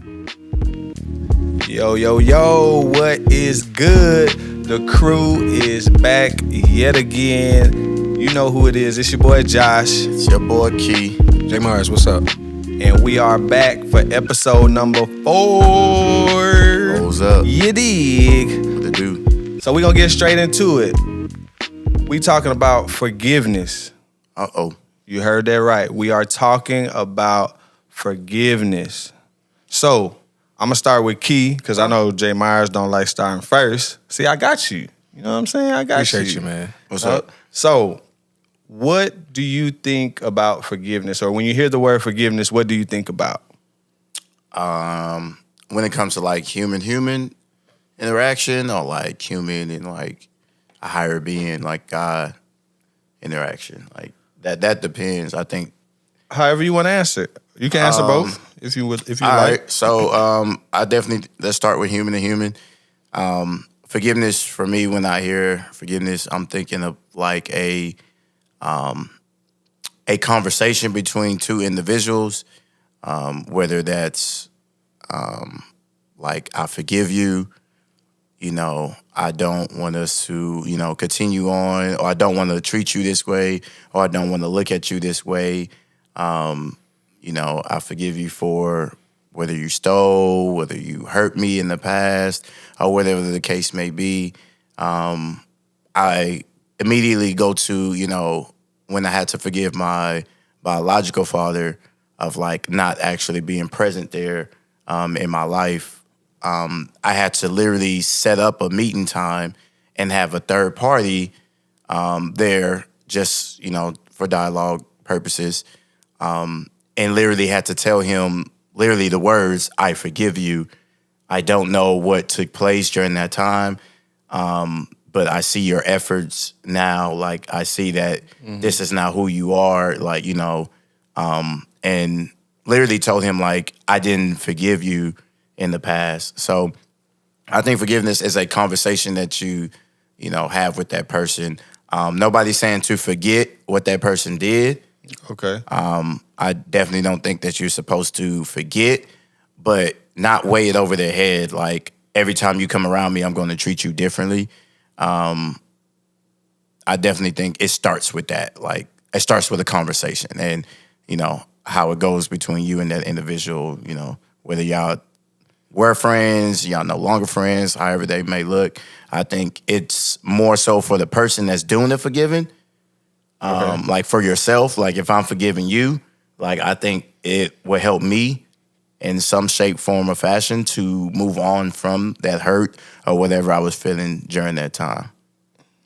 Yo, yo, yo, what is good? The crew is back yet again. You know who it is. It's your boy Josh. It's your boy Key. J Myers, what's up? And we are back for episode number 4. What's up? You dig? What to do? So we're going to get straight into it. We talking about forgiveness. Uh-oh. You heard that right. We are talking about forgiveness. So I'm going to start with Key because I know J Myers don't like starting first. See, I got you. You know what I'm saying? I got Appreciate you, man. What's up? So what do you think about forgiveness? Or when you hear the word forgiveness, what do you think about? When it comes to like human interaction or like human and like a higher being like God interaction, like that depends. I think. However you want to answer it. You can answer both if you would, if you All like. right. So I definitely let's start with human to human. Forgiveness for me, when I hear forgiveness, I'm thinking of like a conversation between two individuals, whether that's like I forgive you, I don't want us to, continue on, or I don't want to treat you this way, or I don't want to look at you this way. I forgive you for whether you stole, whether you hurt me in the past, or whatever the case may be. I immediately go to, when I had to forgive my biological father of like not actually being present there in my life. I had to literally set up a meeting time and have a third party there just, for dialogue purposes. And literally had to tell him literally the words, I forgive you. I don't know what took place during that time, but I see your efforts now. Like, I see that this is not who you are, like, and literally told him, like, I didn't forgive you in the past. So I think forgiveness is a conversation that you have with that person. Nobody's saying to forget what that person did. Okay. I definitely don't think that you're supposed to forget, but not weigh it over their head. Like, every time you come around me, I'm going to treat you differently. I definitely think it starts with that. Like, it starts with a conversation and, how it goes between you and that individual, whether y'all were friends, y'all no longer friends, however they may look. I think it's more so for the person that's doing the forgiving. Okay. Like for yourself, like if I'm forgiving you, like I think it will help me in some shape, form, or fashion to move on from that hurt or whatever I was feeling during that time.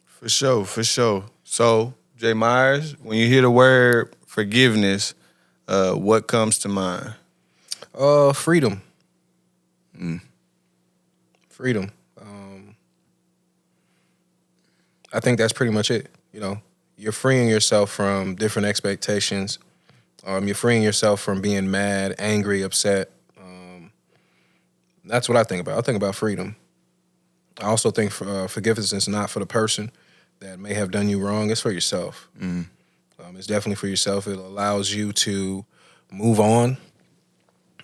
For sure, for sure. So, J Myers, when you hear the word forgiveness, what comes to mind? Freedom. Freedom. I think that's pretty much it. You're freeing yourself from different expectations. You're freeing yourself from being mad, angry, upset. That's what I think about. I think about freedom. I also think forgiveness is not for the person that may have done you wrong. It's for yourself. It's definitely for yourself. It allows you to move on,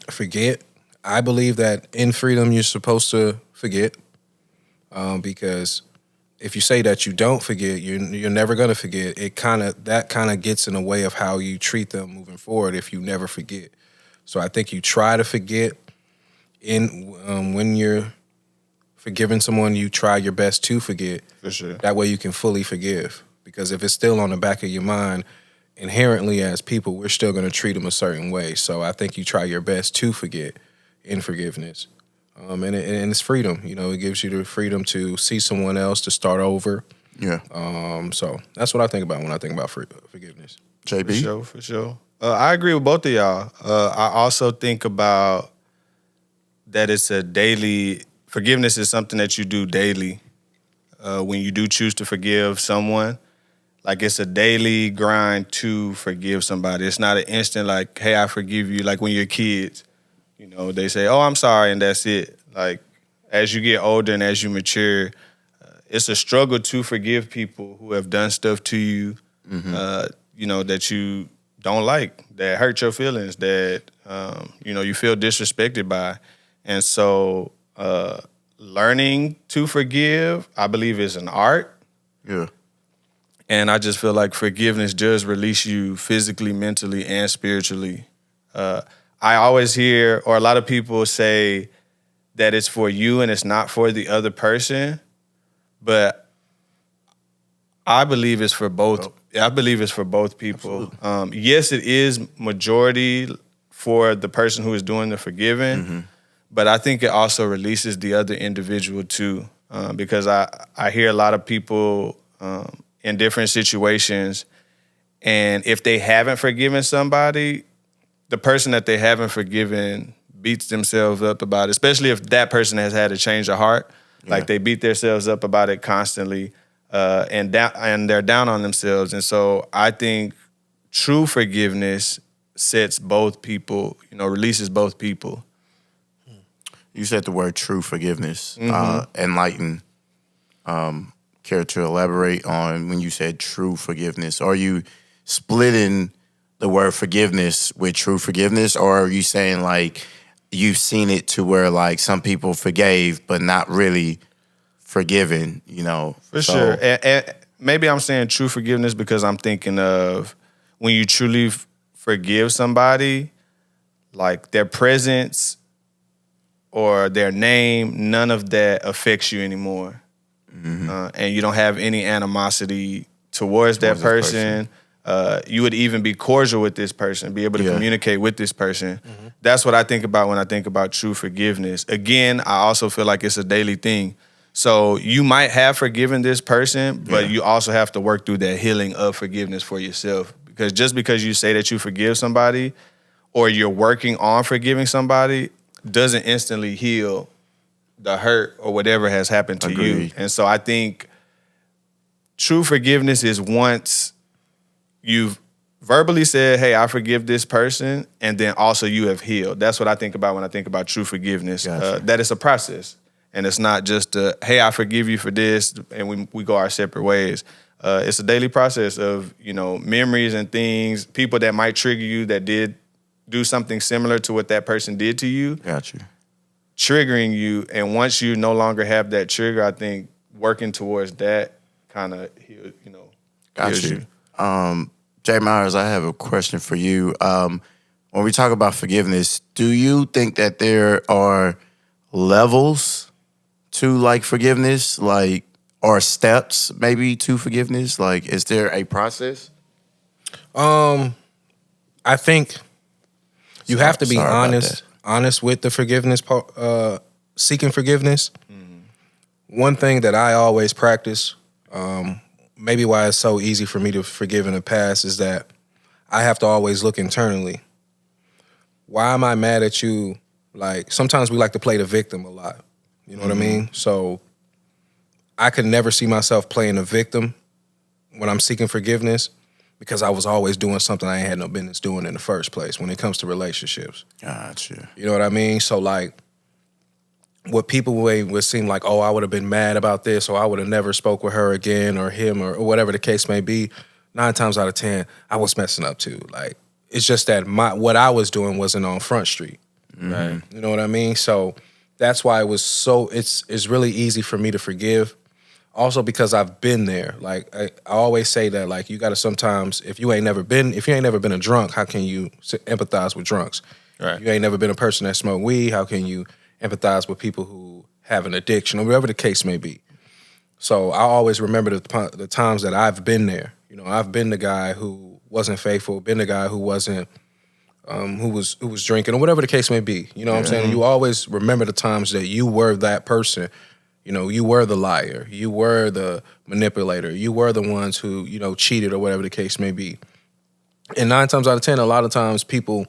forget. I believe that in freedom you're supposed to forget because if you say that you don't forget, you're never gonna forget. That kind of gets in the way of how you treat them moving forward if you never forget. So I think you try to forget. When you're forgiving someone, you try your best to forget. For sure. That way you can fully forgive. Because if it's still on the back of your mind, inherently as people, we're still gonna treat them a certain way. So I think you try your best to forget in forgiveness. And it's freedom. It gives you the freedom to see someone else, to start over. Yeah. So that's what I think about when I think about forgiveness. JB? For sure. I agree with both of y'all. I also think about that it's a daily, forgiveness is something that you do daily. When you do choose to forgive someone, like it's a daily grind to forgive somebody. It's not an instant like, hey, I forgive you. Like when you're kids. They say, oh, I'm sorry, and that's it. Like, as you get older and as you mature, it's a struggle to forgive people who have done stuff to you, that you don't like, that hurt your feelings, that you feel disrespected by. And so learning to forgive, I believe, is an art. Yeah. And I just feel like forgiveness does release you physically, mentally, and spiritually. I always hear, or a lot of people say that it's for you and it's not for the other person. But I believe it's for both. I believe it's for both people. Yes, it is majority for the person who is doing the forgiving, but I think it also releases the other individual too. Because I hear a lot of people in different situations, and if they haven't forgiven somebody, the person that they haven't forgiven beats themselves up about it, especially if that person has had a change of heart. Yeah. Like they beat themselves up about it constantly, and they're down on themselves. And so I think true forgiveness sets both people, releases both people. You said the word true forgiveness. Enlighten. Care to elaborate on when you said true forgiveness? Are you splitting the word forgiveness with true forgiveness, or are you saying like you've seen it to where like some people forgave but not really forgiven? For sure. And maybe I'm saying true forgiveness because I'm thinking of when you truly forgive somebody, like their presence or their name, none of that affects you anymore. And you don't have any animosity towards that person. You would even be cordial with this person, be able to communicate with this person. That's what I think about when I think about true forgiveness. Again, I also feel like it's a daily thing. So you might have forgiven this person, but you also have to work through that healing of forgiveness for yourself. Because just because you say that you forgive somebody or you're working on forgiving somebody doesn't instantly heal the hurt or whatever has happened to you. And so I think true forgiveness is once you've verbally said, hey, I forgive this person, and then also you have healed. That's what I think about when I think about true forgiveness. Gotcha. That it's a process. And it's not just hey, I forgive you for this, and we go our separate ways. It's a daily process of, memories and things, people that might trigger you that did do something similar to what that person did to you. Got you. Triggering you, and once you no longer have that trigger, I think working towards that kind of Got you. Jay Myers, I have a question for you. When we talk about forgiveness, do you think that there are levels to like forgiveness, like, or steps maybe to forgiveness? Like, is there a process? I think you have to be honest with the forgiveness, seeking forgiveness. One thing that I always practice, maybe why it's so easy for me to forgive in the past, is that I have to always look internally. Why am I mad at you? Like, sometimes we like to play the victim a lot. You know what I mean? So I could never see myself playing the victim when I'm seeking forgiveness, because I was always doing something I ain't had no business doing in the first place when it comes to relationships. Gotcha. You know what I mean? So, like, what people would seem like, oh, I would have been mad about this, or I would have never spoke with her again, or him, or whatever the case may be, 9 times out of 10, I was messing up too. Like, it's just that what I was doing wasn't on Front Street. Right? You know what I mean? So that's why it's really easy for me to forgive. Also because I've been there. Like, I always say that, like, you got to sometimes, if you ain't never been a drunk, how can you empathize with drunks? Right. You ain't never been a person that smoked weed, how can you empathize with people who have an addiction, or whatever the case may be? So I always remember the times that I've been there. I've been the guy who wasn't faithful, been the guy who wasn't, who was drinking, or whatever the case may be. You know what I'm saying? You always remember the times that you were that person. You were the liar. You were the manipulator. You were the ones who, cheated, or whatever the case may be. And 9 times out of 10, a lot of times people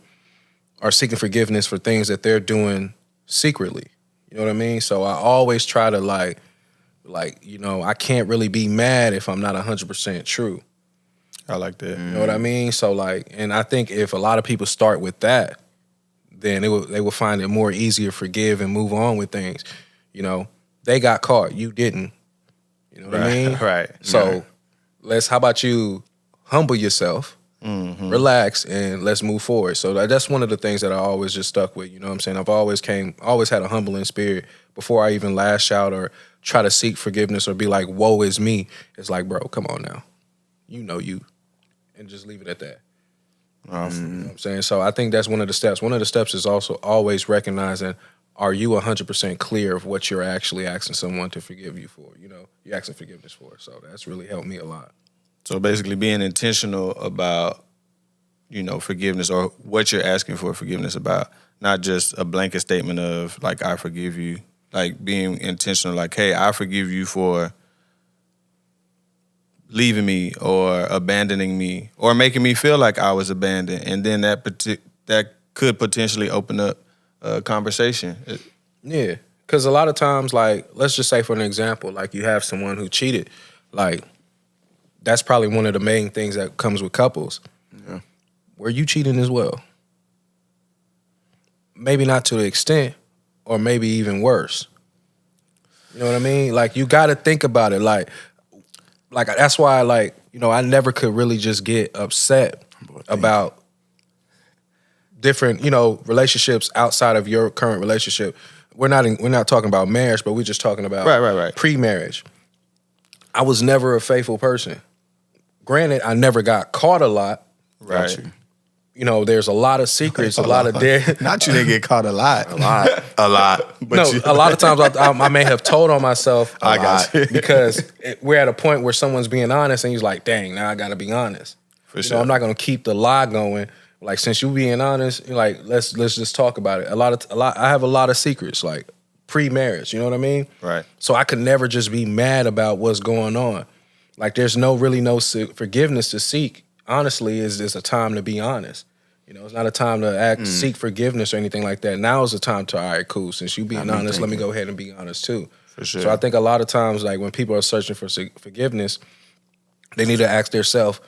are seeking forgiveness for things that they're doing secretly. You know what I mean? So I always try to I can't really be mad if I'm not 100% true. I like that. You know what I mean? So and I think if a lot of people start with that, then they will find it more easier to forgive and move on with things. They got caught, you didn't. You know what I mean? Right. So how about you humble yourself Relax and let's move forward. So that's one of the things that I always just stuck with. You know what I'm saying? I've always had a humbling spirit before I even lash out or try to seek forgiveness or be like, woe is me. It's like, bro, come on now. You know you. And just leave it at that. You know what I'm saying? So I think that's one of the steps. One of the steps is also always recognizing, are you 100% clear of what you're actually asking someone to forgive you for? You know, you're asking forgiveness for. So that's really helped me a lot. So basically being intentional about, you know, forgiveness or what you're asking for forgiveness about, not just a blanket statement of like, I forgive you, like being intentional, like, hey, I forgive you for leaving me or abandoning me or making me feel like I was abandoned. And then that could potentially open up a conversation. Yeah, because a lot of times, like, let's just say for an example, like you have someone who cheated, like that's probably one of the main things that comes with couples. Yeah. Were you cheating as well? Maybe not to the extent, or maybe even worse. You know what I mean? Like, you got to think about it. Like that's why, like, you know, I never could really just get upset about different, you know, relationships outside of your current relationship. We're not talking about marriage, but we're just talking about right. pre-marriage. I was never a faithful person. Granted, I never got caught a lot. Right. You know, there's a lot of secrets, a lot of Not you didn't get caught a lot. A lot. But no, a lot of times I may have told on myself I got you. because we're at a point where someone's being honest and he's like, dang, now I got to be honest. For You sure. know, I'm not going to keep the lie going. Like, since you being honest, like, let's just talk about it. I have a lot of secrets, like pre-marriage, you know what I mean? Right. So I could never just be mad about what's going on. Like, there's no forgiveness to seek. Honestly, is a time to be honest. You know, it's not a time to seek forgiveness or anything like that. Now is the time to, all right, cool. Since you being honest, let me go ahead and be honest too. For sure. So I think a lot of times, like when people are searching for forgiveness, they need to ask themselves,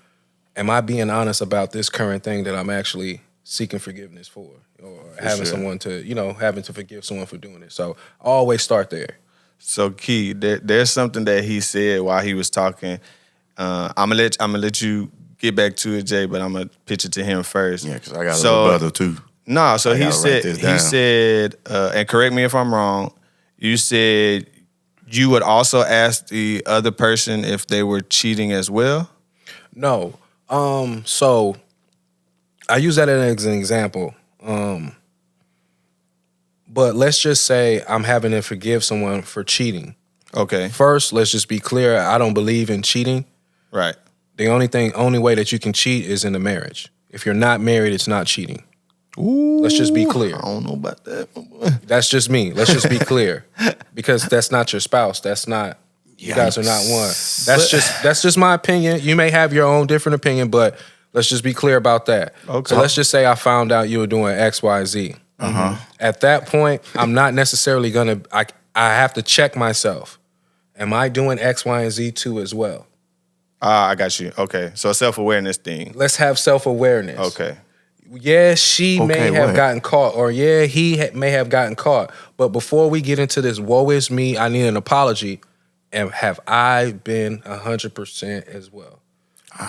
am I being honest about this current thing that I'm actually seeking forgiveness for? Or having someone to, you know, having to forgive someone for doing it. So always start there. So Key, there's something that he said while he was talking. I'm gonna let you get back to it, Jay, but I'm gonna pitch it to him first. Yeah, because I got a little brother too. No, so he said, and correct me if I'm wrong, you said you would also ask the other person if they were cheating as well? No. So I use that as an example. But let's just say I'm having to forgive someone for cheating. Okay. First, let's just be clear. I don't believe in cheating. Right. The only way that you can cheat is in a marriage. If you're not married, it's not cheating. Ooh, Let's just be clear. I don't know about that. That's just me. Let's just be clear. Because that's not your spouse. That's not, you guys are not one. That's just my opinion. You may have your own different opinion, but let's just be clear about that. Okay. So let's just say I found out you were doing X, Y, Z. At that point, I'm not necessarily gonna, I have to check myself. Am I doing X, Y, and Z too as well? I got you. Okay. So a self-awareness thing. Let's have self-awareness. Okay. Yeah, she may have what? gotten caught, or yeah, he may have gotten caught. But before we get into this, woe is me, I need an apology. And have I been 100% as well?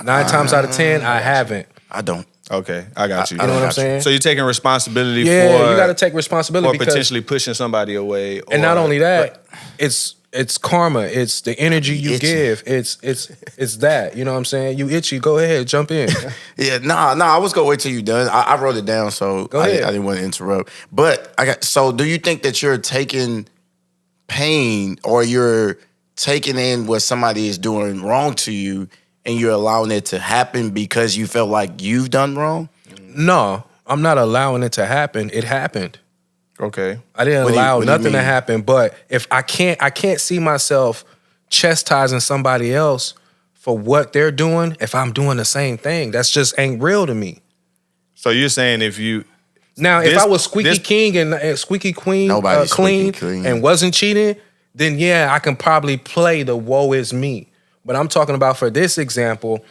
9 times out of 10, I haven't. I don't. Okay. I got you. You know what I'm saying? So you're taking responsibility Yeah, for you got to take responsibility or potentially pushing somebody away. and not only that, it's karma. It's the energy you give. It's that. You know what I'm saying? You itchy, go ahead, jump in. Yeah, I was gonna wait till you done. I wrote it down, so Go ahead. I didn't want to interrupt. But so do you think that you're taking pain or you're taking in what somebody is doing wrong to you and you're allowing it to happen because you felt like you've done wrong? No, I'm not allowing it to happen. It happened. Okay. I didn't What do you allow nothing to mean? happen. But if I can't see myself chastising somebody else for what they're doing if I'm doing the same thing. That's just ain't real to me. So you're saying if you Now, if I was squeaky king and squeaky queen, Nobody's clean, squeaky clean. and wasn't cheating, then yeah, I can probably play the woe is me. But I'm talking about for this example,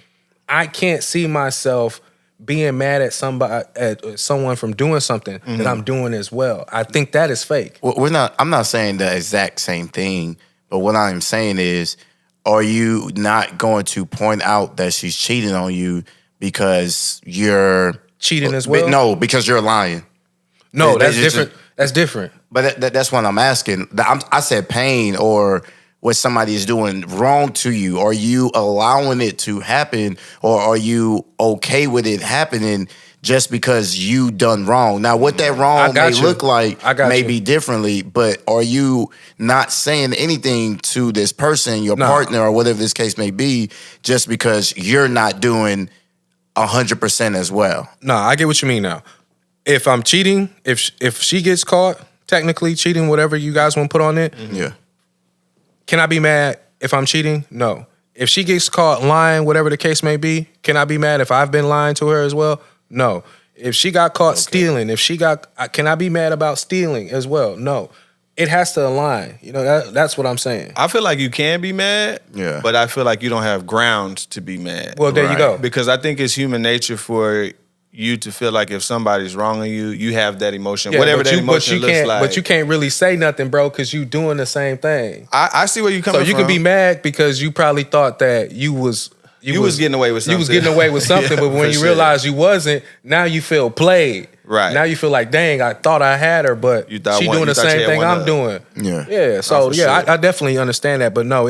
I can't see myself being mad at someone from doing something that I'm doing as well. I think that is fake. Well, I'm not saying the exact same thing, but what I'm saying is, are you not going to point out that she's cheating on you because you're Cheating as well? No, because you're lying. No, that's It's different. That's different. But that's what I'm asking. I said pain or what somebody is doing wrong to you. Are you allowing it to happen, or are you okay with it happening just because you done wrong? Now, what that wrong may look like may be differently, but are you not saying anything to this person, your partner, or whatever this case may be, just because you're not doing 100% as well? No, I get what you mean now. If I'm cheating, if she gets caught, technically cheating, whatever you guys want to put on it, Yeah. Can I be mad if I'm cheating? No. If she gets caught lying, whatever the case may be, can I be mad if I've been lying to her as well? No. If she got caught stealing, can I be mad about stealing as well? No. It has to align. You know, that's what I'm saying. I feel like you can be mad, Yeah. but I feel like you don't have grounds to be mad. Well, there you go. Because I think it's human nature for you to feel like if somebody's wronging you, you have that emotion, whatever that emotion looks like. But you can't really say nothing, bro, because you doing the same thing. I see where you coming from. So you could be mad because you probably thought that you was getting away with something. You was getting away with something, Yeah, but when you sure. realize you wasn't, now you feel played. Right. Now you feel like, dang, I thought I had her, but she doing the same thing I'm doing. Yeah. Yeah. So for yeah, sure. I definitely understand that. But no,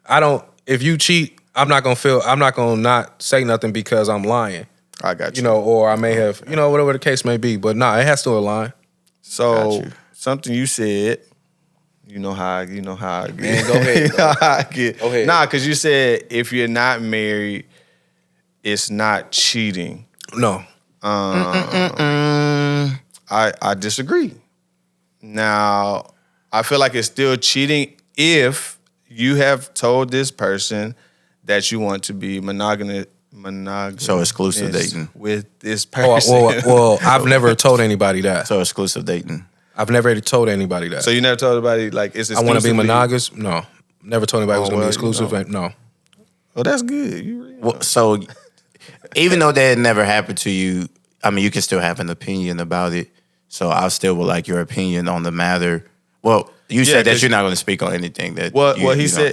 I don't. If you cheat, I'm not gonna not say nothing because I'm lying. I got you. You know, or I may have, whatever the case may be. But nah, it has to align. So Got you. something you said, you know how I get. Man, go ahead, You know how I get. Go ahead. Nah, because you said if you're not married, it's not cheating. No. I disagree. Now, I feel like it's still cheating if you have told this person that you want to be monogamous. So exclusive dating. with this person. Well, I've never told anybody that. So exclusive dating. I've never told anybody that. So you never told anybody like it's I want to be exclusively- monogamous? No. Never told anybody it was going to be well, exclusive. No. Oh, that's good. Well, so even though that never happened to you, I mean, you can still have an opinion about it. So I still would like your opinion on the matter. Well, you said that you're not going to speak on anything that.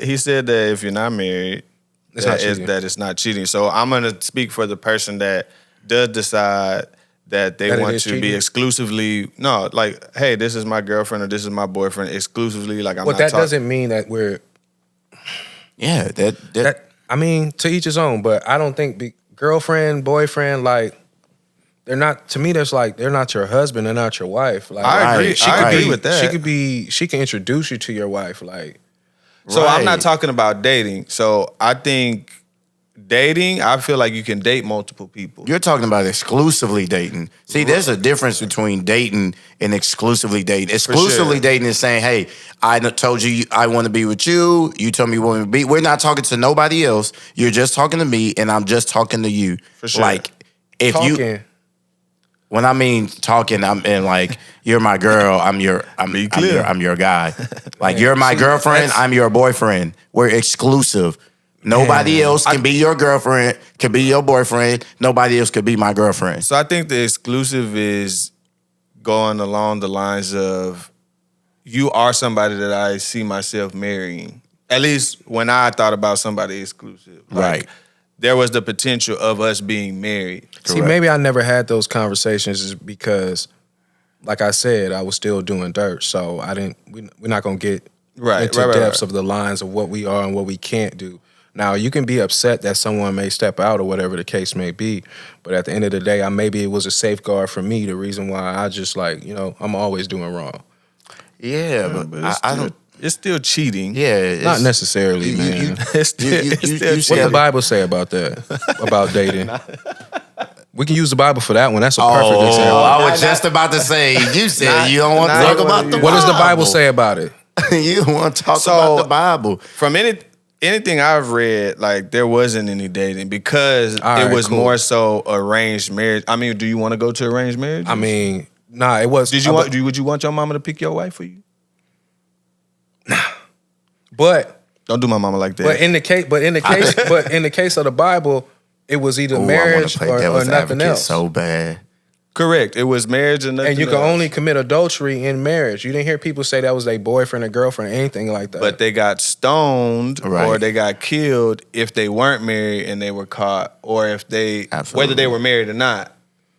He said that if you're not married, It's not cheating. that it's not cheating. So I'm gonna speak for the person that does decide that they That it want is to be cheating? exclusively like, hey, this is my girlfriend or this is my boyfriend exclusively. Like I'm But not that talking. doesn't mean that we're Yeah, that I mean, to each his own, but I don't think girlfriend, boyfriend, like they're not to me, they're not your husband, they're not your wife. Like I agree. Right. I agree with that. She can introduce you to your wife. Like So I'm not Right. talking about dating. So I think dating, I feel like you can date multiple people. you're talking about exclusively dating. See, there's a difference between dating and exclusively dating. Exclusively dating is saying, hey, I told you I want to be with you. You told me you want to be. We're not talking to nobody else. You're just talking to me, and I'm just talking to you. For sure. Like, if you, talking. when I mean talking, I'm in like, you're my girl, I'm your guy. Like, you're my girlfriend, I'm your boyfriend. We're exclusive. Nobody else can be your girlfriend, can be your boyfriend. Nobody else could be my girlfriend. So I think the exclusive is going along the lines of you are somebody that I see myself marrying. At least when I thought about somebody exclusive. Like, Right. there was the potential of us being married. See, maybe I never had those conversations is because, like I said, I was still doing dirt. So I didn't. We're not gonna get into depths of the lines of what we are and what we can't do. Now you can be upset that someone may step out or whatever the case may be, but at the end of the day, maybe it was a safeguard for me. The reason why I just I'm always doing wrong. Yeah, but I don't. It's still cheating. Yeah, Not necessarily, man. It's still, you it's What said- the Bible say about that? About dating? We can use the Bible for that one. That's a perfect Oh, example. I was just about to say. You said you don't want to not talk even about the you- What does the Bible say about it? You don't want to talk So- about the Bible. from anything I've read, like there wasn't any dating because All right, it was cool. more so arranged marriage. I mean, do you want to go to arranged marriage? I mean, nah, it was. Would you want your mama to pick your wife for you? But Don't do my mama like that. but in the case of the Bible, it was either Ooh, I marriage wanna play or devil's nothing advocate else. so bad. Correct. It was marriage and nothing And you can else. only commit adultery in marriage. You didn't hear people say that was their boyfriend or girlfriend or anything like that. But they got stoned Right. or they got killed if they weren't married and they were caught, or if they, Absolutely. whether they were married or not,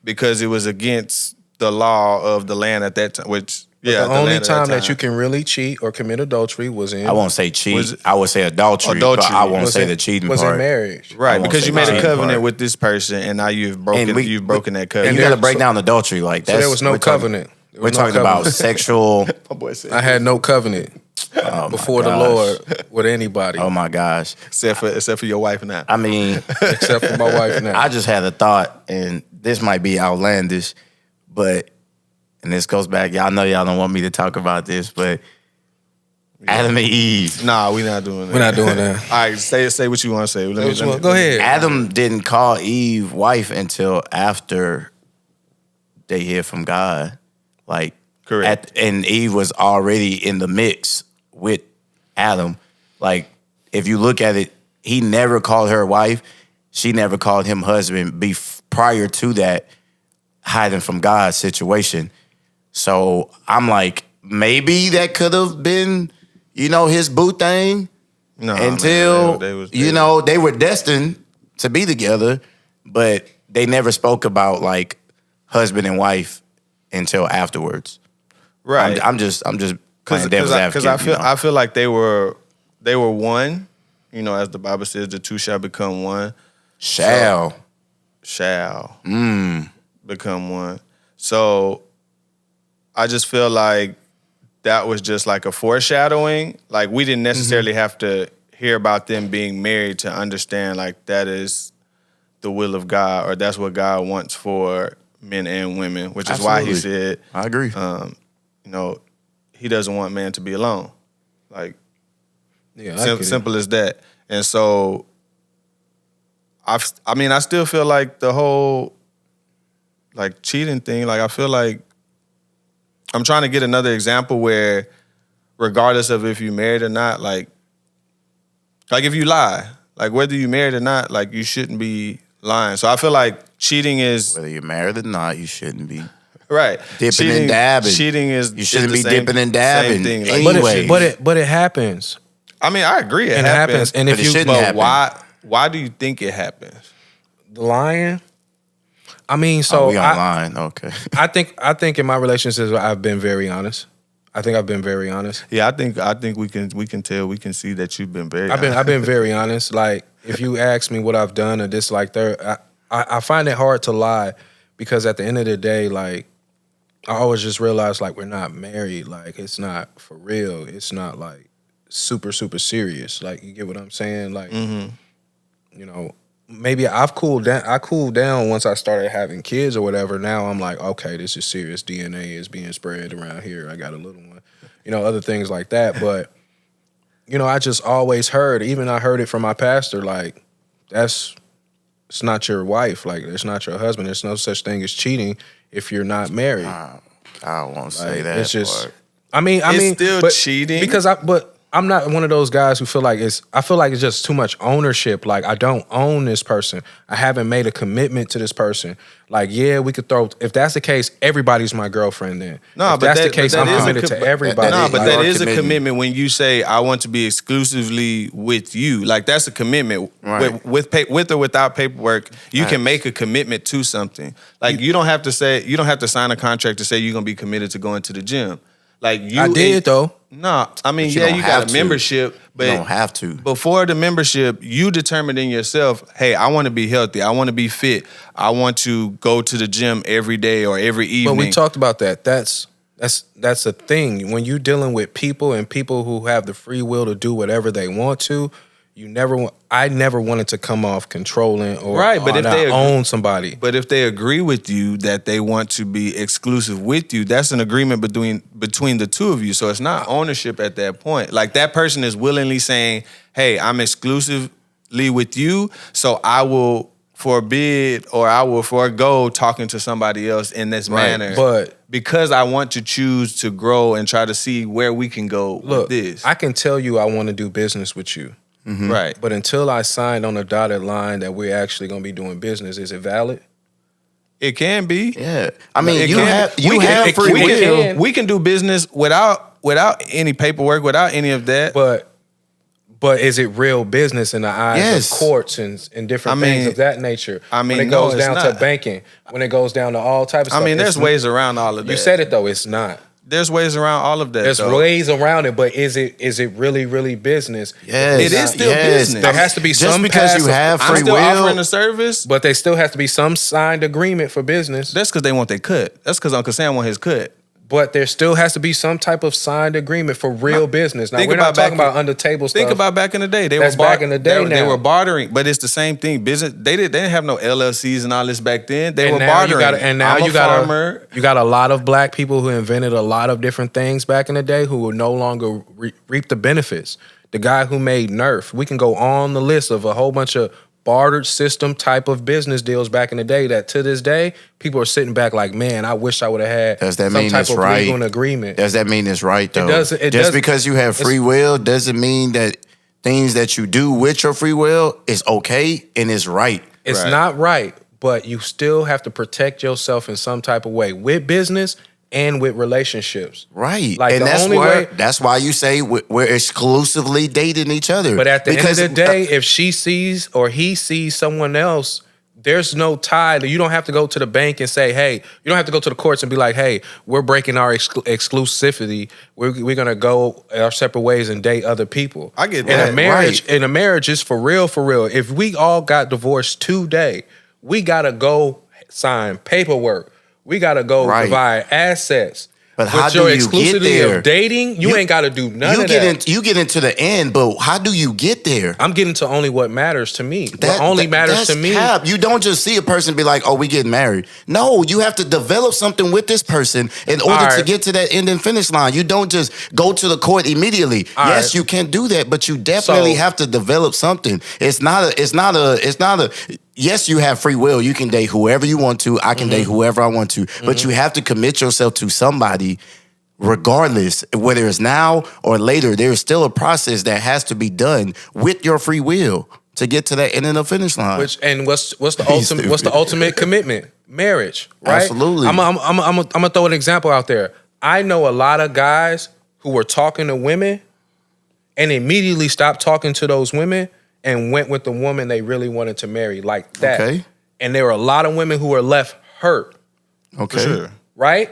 because it was against the law of the land at that time. Which, yeah, the only land at time that you can really cheat or commit adultery was in I won't say cheat. Was- I would say adultery, but Adultery. I won't was say in- the cheating was part. in marriage. right, I won't because say you made the a cheating covenant part. with this person and now you've broken And you've broken that And covenant. you got to there- break so- down adultery like that. So there was no covenant. There We're was no talking about covenant. sexual. My boy said, I had no covenant Oh my before the gosh. Lord with anybody Oh my gosh! except for your wife now. I mean, except for my wife now. I just had a thought, and this might be outlandish, but and this goes back. Y'all know y'all don't want me to talk about this, but Adam and Eve. Nah, we're not doing that. We're not doing that. All right, say what you want to say. Let me- Go ahead. Adam didn't call Eve wife until after they hear from God. Like, Correct. and Eve was already in the mix with Adam. Like, if you look at it, he never called her wife. She never called him husband prior to that hiding from God situation. So I'm like, maybe that could have been, his boo thing. No, Until man, they were destined to be together, but they never spoke about like husband and wife until afterwards. right. I'm just playing devil's advocate. I feel like they were one. As the Bible says, the two shall become one. shall Become one. So I just feel like that was just like a foreshadowing. Like we didn't necessarily have to hear about them being married to understand like that is the will of God, or that's what God wants for men and women, which is why he Absolutely. said, I agree. he doesn't want man to be alone. Like Yeah, I get it. simple as that. And so I still feel like the whole like cheating thing, like I feel like I'm trying to get another example where regardless of if you married or not, like if you lie, like whether you married or not, like you shouldn't be lying. So I feel like cheating is Whether you're married or not, you shouldn't be right. dipping and dabbing. Cheating is You shouldn't is be the same- dipping and dabbing. same thing. Like, Anyway. But it happens. I mean, I agree. It And happens. And But if it shouldn't But happen. why do you think it happens? the lying, I mean, Oh, so we online. Okay. I think in my relationships I've been very honest. I think I've been very honest. Yeah, I think we can tell, we can see that you've been very. I've been very honest. Like if you ask me what I've done or dislike there, I find it hard to lie because at the end of the day, like I always just realize like we're not married. Like it's not for real. It's not like super serious. Like you get what I'm saying? Like maybe I've cooled down. I cooled down once I started having kids or whatever. Now I'm like, okay, this is serious. DNA is being spread around here. I got a little one. Other things like that. But I just always heard. Even I heard it from my pastor. Like it's not your wife. Like it's not your husband. There's no such thing as cheating if you're not married. I won't say Like, that. it's just. part. I mean, It's still but cheating. because I'm not one of those guys who feel like I feel like it's just too much ownership. Like I don't own this person. I haven't made a commitment to this person. Like, yeah, we could if that's the case, everybody's my girlfriend then. No, if but that's the that- case, but I'm that is a committed co- to everybody. No, but You that are is a committing. commitment when you say I want to be exclusively with you. Like that's a commitment. Right. With or without paperwork, you can make a commitment to something. Like you don't have to sign a contract to say you're gonna be committed to going to the gym. Like I did though. No, I mean, But you yeah, don't you have got a to. membership, but You don't have to. before the membership, you determined in yourself, hey, I want to be healthy. I want to be fit. I want to go to the gym every day or every evening. But we talked about that. That's a thing. When you're dealing with people and people who have the free will to do whatever they want to, I never wanted to come off controlling or Right, but if not they agree- own somebody. But if they agree with you that they want to be exclusive with you, that's an agreement between the two of you. So it's not ownership at that point. Like that person is willingly saying, hey, I'm exclusively with you, so I will forbid or I will forego talking to somebody else in this manner. But because I want to choose to grow and try to see where we can go look, with this. I can tell you I want to do business with you. Right. But until I signed on a dotted line that we're actually going to be doing business, is it valid? It can be. Yeah, I mean, It you can have be. you have free we will. can, we can do business without any paperwork, without any of that. But is it real business in the eyes Yes. of courts and different I things mean- of that nature? I mean, when it no, goes it's down to not. banking, when it goes down to all types of stuff. I mean, there's it's- ways around all of that. You said it though, it's not. There's ways around all of that. There's though. ways around it, but is it really business? Yes, It is still business. There has to be just some because you passive- have I'm free still will. offering a service. But they still has to be some signed agreement for business. That's because they want their cut. That's because Uncle Sam want his cut. But there still has to be some type of signed agreement for real business. Now think we're not about back talking about in- under table stuff. Think about back in the day. They That's were back in the day They now. were bartering, but it's the same thing. Business. They didn't have no LLCs and all this back then. They And were now bartering. now I'm you a got farmer. you got a lot of black people who invented a lot of different things back in the day who will no longer reap the benefits. The guy who made Nerf, we can go on the list of a whole bunch of bartered system type of business deals back in the day that to this day people are sitting back like, man, I wish I would have had Does that some mean type it's of right? legal agreement. Does that mean it's right though? doesn't- it Just doesn't- because you have free will doesn't mean that things that you do with your free will is okay and is right. It's Right. not right, but you still have to protect yourself in some type of way with business and with relationships. Right. Like, and the that's only way- that's why you say we're exclusively dating each other. But at the Because, end of the day, if she sees or he sees someone else, there's no tie. You don't have to go to the bank and say, hey, you don't have to go to the courts and be like, hey, we're breaking our exclusivity. We're going to go our separate ways and date other people. I get In that. a marriage, Right. in a marriage, is for real, for real. If we all got divorced today, we got to go sign paperwork. We got to go Right. provide assets. But With how your do you get exclusivity there? of dating, you ain't got to do none of that. You get into the end, but how do you get there? I'm getting to only what matters to me. What only matters that's to me. cap. You don't just see a person and be like, "Oh, we getting married." No, you have to develop something with this person in order All to right. get to that end and finish line. You don't just go to the court immediately. All Yes, right. you can do that, but you definitely So- have to develop something. It's not a. Yes, you have free will. You can date whoever you want to. I can date whoever I want to. But you have to commit yourself to somebody. Regardless, whether it's now or later, there is still a process that has to be done with your free will to get to that end of the finish line. What's the He's ultimate? What's the stupid. ultimate commitment? Marriage, right? Absolutely. I'm gonna throw an example out there. I know a lot of guys who were talking to women and immediately stopped talking to those women and went with the woman they really wanted to marry, like that. Okay. And there were a lot of women who were left hurt, Okay. For sure. right?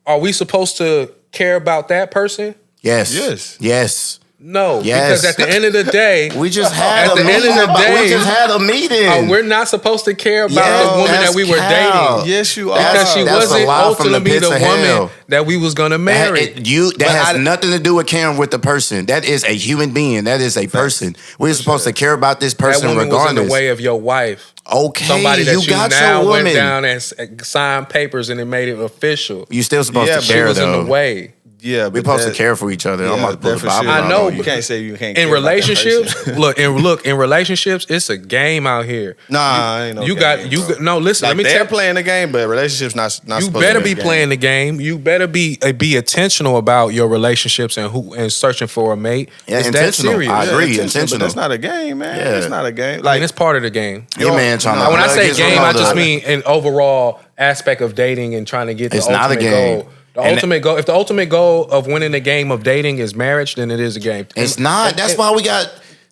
Are we supposed to care about that person? Yes. Yes. Yes. No, Yes. because at the end of the day, We just had At a the end meeting. of the day, we just had a meeting. we're not supposed to care about Yeah, the woman that that's we were cow. dating. Yes, you are. Because she That's a wasn't lie from the ultimately pits the of woman hell. that we was gonna marry. That has nothing to do with caring with the person. That is a human being. That is a person. We're supposed to care about this That person woman was in regardless. the way of your wife. Okay, Somebody that you, got now your went woman. down and signed papers and it made it official. You still supposed Yeah, to but She care was though. in the way. Yeah, We're supposed to care for each other. I'm about to pull that the for Bible sure. out I know, on You you. can't say you can't. In care about that relationships, person. look, in relationships, it's a game out here. Nah, ain't no You game, got you bro. got- no. Listen, Like let me they're tell playing the game, but relationships not. you supposed better to be the game. playing the game. You better be intentional about your relationships and searching for a mate. Yeah, It's that intentional. serious. I agree. But Intentional. that's not a game, man. Yeah. It's not a game. I Like mean, it's part of the game. Your man trying no, to When I plug say his game, I remote just up. mean an overall aspect of dating and trying to get the It's not a ultimate game. goal. The And ultimate goal. If the ultimate goal of winning the game of dating is marriage, then it is a game. It's not. That's why we got.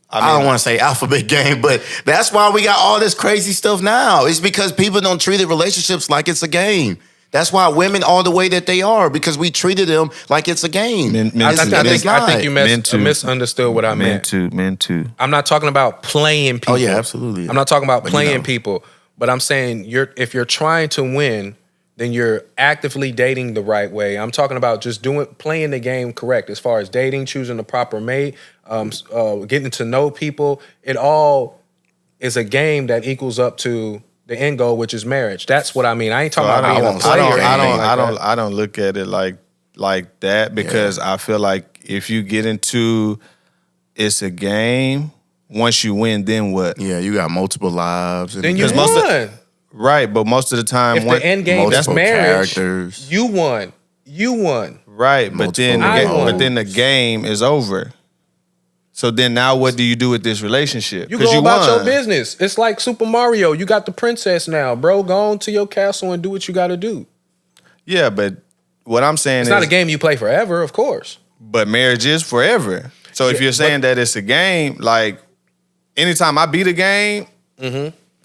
I don't want to say alphabet game, but that's why we got all this crazy stuff now. It's because people don't treat relationships like it's a game. That's why women are the way that they are, because we treated them like it's a game. Men- I It's think you Men too. misunderstood what I meant. men too. I'm not talking about playing people. Oh yeah, absolutely. I'm not talking about But, playing people, but I'm saying if you're trying to win, then you're actively dating the right way. I'm talking about just playing the game correct as far as dating, choosing the proper mate, getting to know people. It all is a game that equals up to the end goal, which is marriage. That's what I mean. I ain't talking about being a player or anything like that. I don't look at it like that because I feel like if you get into it's a game, once you win, then what? Yeah, you got multiple lives. Then you Because most of- won. Right, but most of the time, If the end game is multiple marriage, characters. you won. You won. right, but Multiple then I won. the game is over. So then now what do you do with this relationship? You go about won. your business. It's like Super Mario. You got the princess now, bro. Go on to your castle and do what you got to do. Yeah, but what I'm saying It's is not a game you play forever, of course. but marriage is forever. So if you're saying that it's a game, like anytime I beat a game,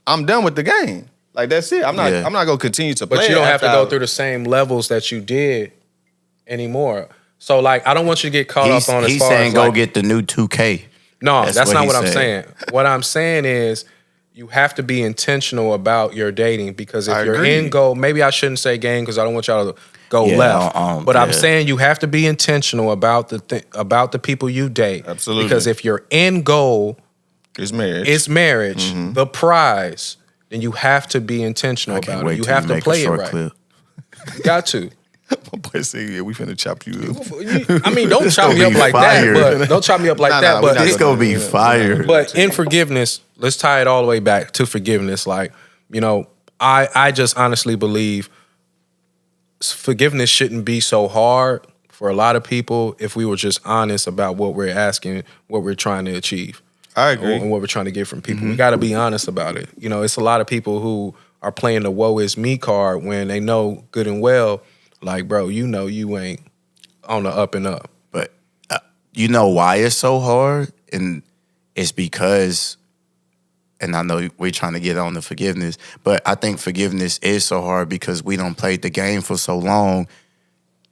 I'm done with the game. Like that's it. I'm not gonna continue to play. But you don't have to after go through the same levels that you did anymore. So like I don't want you to get caught up on as He's far saying as go like, get the new 2K. No, that's not he's what I'm saying. What I'm saying is you have to be intentional about your dating because if your agree. end goal, maybe I shouldn't say game because I don't want y'all to go left. But I'm saying you have to be intentional about the people you date. Absolutely. Because if your end goal it's marriage. the prize, then you have to be intentional about it. You have to play it right. Clip. You got to. My boy say, yeah, we finna chop you up. I mean, don't chop me up like fire. that. But don't chop me up like that. But It's gonna be fire. But in forgiveness, let's tie it all the way back to forgiveness. Like, you know, I just honestly believe forgiveness shouldn't be so hard for a lot of people if we were just honest about what we're asking, what we're trying to achieve. I agree. And what we're trying to get from people. We got to be honest about it. You know, it's a lot of people who are playing the woe is me card when they know good and well, like, bro, you know you ain't on the up and up. But you know why it's so hard? And it's because, and I know we're trying to get on the forgiveness, but I think forgiveness is so hard because we done played the game for so long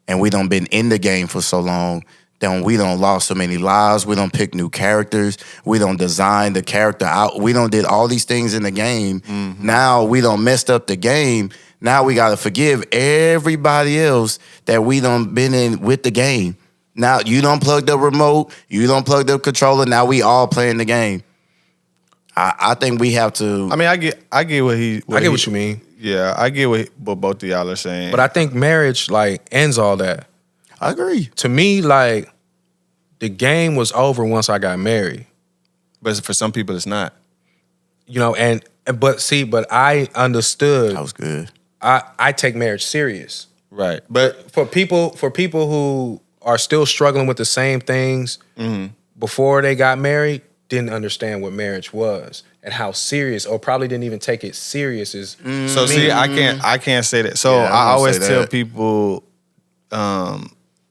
and we done been in the game for so long. Then we done lost so many lives. We done picked new characters. We done designed the character out. We done did all these things in the game. Now we done messed up the game. Now we got to forgive everybody else that we done been in with the game. Now you done plugged the remote. You done plugged the controller. Now we all playing the game. I think we have to. I mean, I get what he. I get what you mean. Yeah, I get what both of y'all are saying. But I think marriage, like, ends all that. I agree. To me, like, the game was over once I got married. But for some people, it's not. You know, but I understood. That was good. I take marriage serious. Right. But For people who are still struggling with the same things before they got married, didn't understand what marriage was and how serious, or probably didn't even take it serious as so see, I can't say that. So Yeah, I always say tell that. people,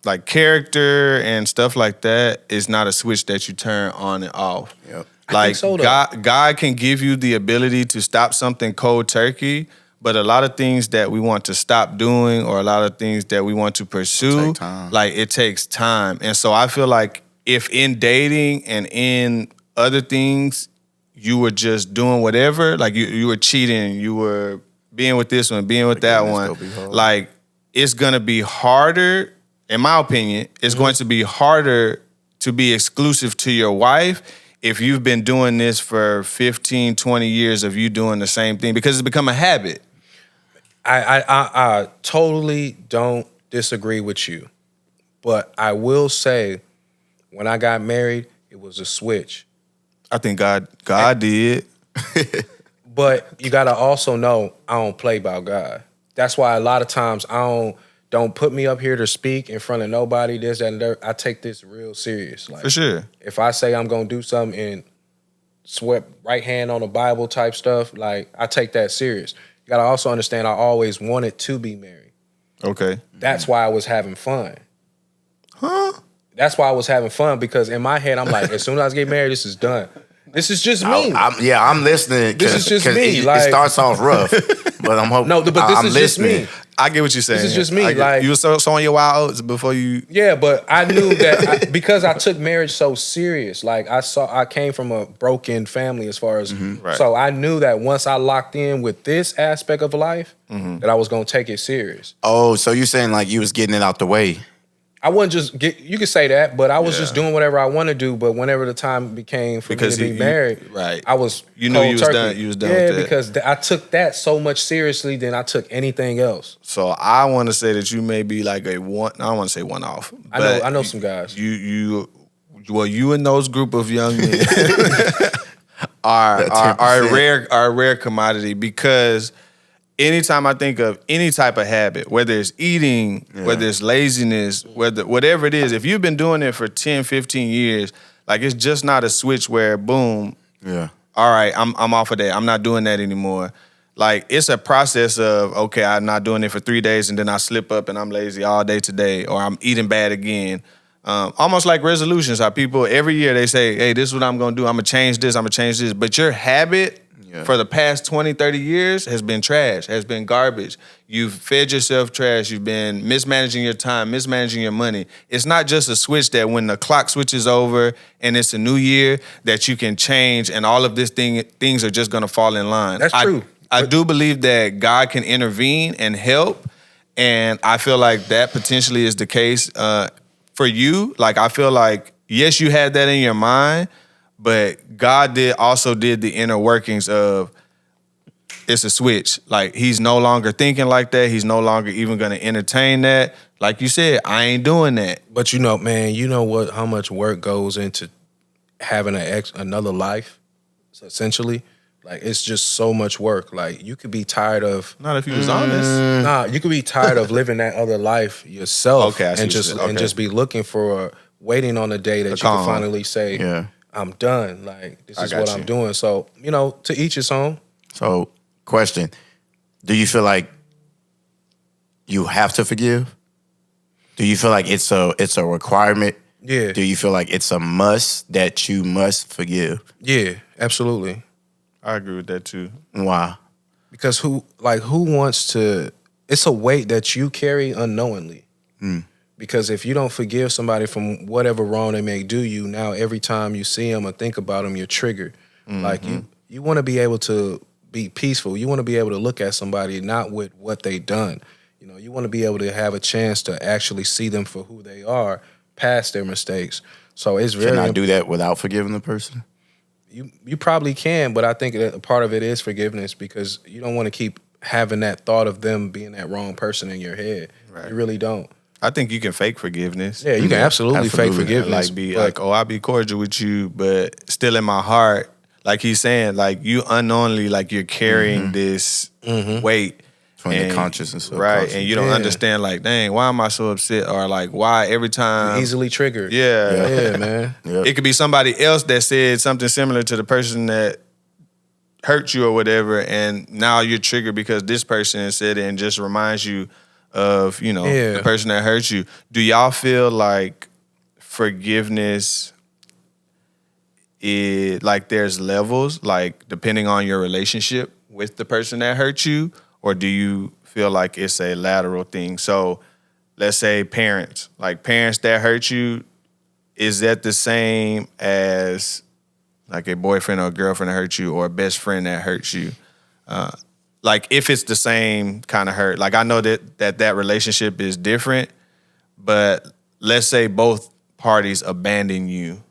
like character and stuff like that is not a switch that you turn on and off. Yep. Like so, though. God can give you the ability to stop something cold turkey, but a lot of things that we want to stop doing or a lot of things that we want to pursue, Take time. like it takes time. And so I feel like if in dating and in other things, you were just doing whatever, like you were cheating, you were being with this one, being with that Forgiveness one, gonna be hard. like it's gonna be harder, in my opinion, it's going to be harder to be exclusive to your wife if you've been doing this for 15, 20 years of you doing the same thing because it's become a habit. I totally don't disagree with you. But I will say, when I got married, it was a switch. I think God did. But you got to also know I don't play by God. That's why a lot of times don't put me up here to speak in front of nobody, this, that, and that. I take this real serious. Like, For sure. if I say I'm going to do something and sweat right hand on the Bible type stuff, like, I take that serious. You got to also understand I always wanted to be married. Okay. That's why I was having fun. Huh? That's why I was having fun, because in my head, I'm like, as soon as I get married, this is done. This is just me. I'm listening. This is just me, It like- starts off rough, but I'm hoping. No, but this I'm is just listening. me. I get what you're saying. This is just me, I get- like- you were so on your wild oats before you. Yeah, but I knew that because I took marriage so serious. Like, I came from a broken family as far as, Right. so I knew that once I locked in with this aspect of life, that I was gonna take it serious. Oh, so you're saying like you was getting it out the way? I wasn't just you could say that, but I was Yeah. just doing whatever I want to do. But whenever the time became for Because me to you- be married, right. I was You knew you cold was turkey. done- you was done Yeah, with that. because I took that so much seriously than I took anything else. So I want to say that you may be like a one. I don't want to say one off. I know some guys. You and those group of young men are a rare commodity, because anytime I think of any type of habit, whether it's eating, whether it's laziness, whatever it is, if you've been doing it for 10, 15 years, Like it's just not a switch where boom, Yeah. all right, I'm off of that. I'm not doing that anymore. Like it's a process of okay, I'm not doing it for 3 days and then I slip up and I'm lazy all day today or I'm eating bad again. Almost like resolutions, how people every year they say, hey, this is what I'm gonna do. I'm gonna change this, I'm gonna change this. But your habit for the past 20, 30 years has been trash, has been garbage. You've fed yourself trash. You've been mismanaging your time, mismanaging your money. It's not just a switch that when the clock switches over and it's a new year that you can change and all of things are just gonna fall in line. That's true. I do believe that God can intervene and help. And I feel like that potentially is the case for you. Like I feel like, yes, you had that in your mind, but God did the inner workings of it's a switch. Like he's no longer thinking like that. He's no longer even going to entertain that. Like you said, I ain't doing that. But man, you know what? How much work goes into having another life? Essentially, like it's just so much work. Like you could be tired of. Not if you was honest. Nah, you could be tired of living that other life yourself, Okay, I see and what just you said. and Okay. just be looking for waiting on the day that you calm. can finally say, Yeah. I'm done. Like this I is got what you. I'm doing. So to each his own. So, question: do you feel like you have to forgive? Do you feel like it's a requirement? Yeah, Do you feel like it's a must that you must forgive? yeah, absolutely. I agree with that too. Why? Because who wants to? It's a weight that you carry unknowingly. Because if you don't forgive somebody from whatever wrong they may do you, now every time you see them or think about them, you're triggered. Like you want to be able to be peaceful. You want to be able to look at somebody not with what they done. You want to be able to have a chance to actually see them for who they are, past their mistakes. So it's very. Can I do that without forgiving the person? You probably can, but I think that a part of it is forgiveness because you don't want to keep having that thought of them being that wrong person in your head. Right. You really don't. I think you can fake forgiveness. Yeah, you can absolutely fake absolutely. forgiveness. Like be but like, oh, I'll be cordial with you, but still in my heart, like he's saying, like you unknowingly, like you're carrying this weight. Between the conscious and subconscious. Right, and you don't Yeah. understand, like, dang, why am I so upset? Or like, why every time? easily triggered. Yeah. Yeah, man. Yep. It could be somebody else that said something similar to the person that hurt you or whatever, and now you're triggered because this person said it and just reminds you of, Yeah. the person that hurt you. Do y'all feel like forgiveness is like there's levels, like depending on your relationship with the person that hurt you, or do you feel like it's a lateral thing? So let's say parents that hurt you, is that the same as like a boyfriend or a girlfriend that hurt you or a best friend that hurts you? Like if it's the same kind of hurt, like I know that relationship is different, but let's say both parties abandon you.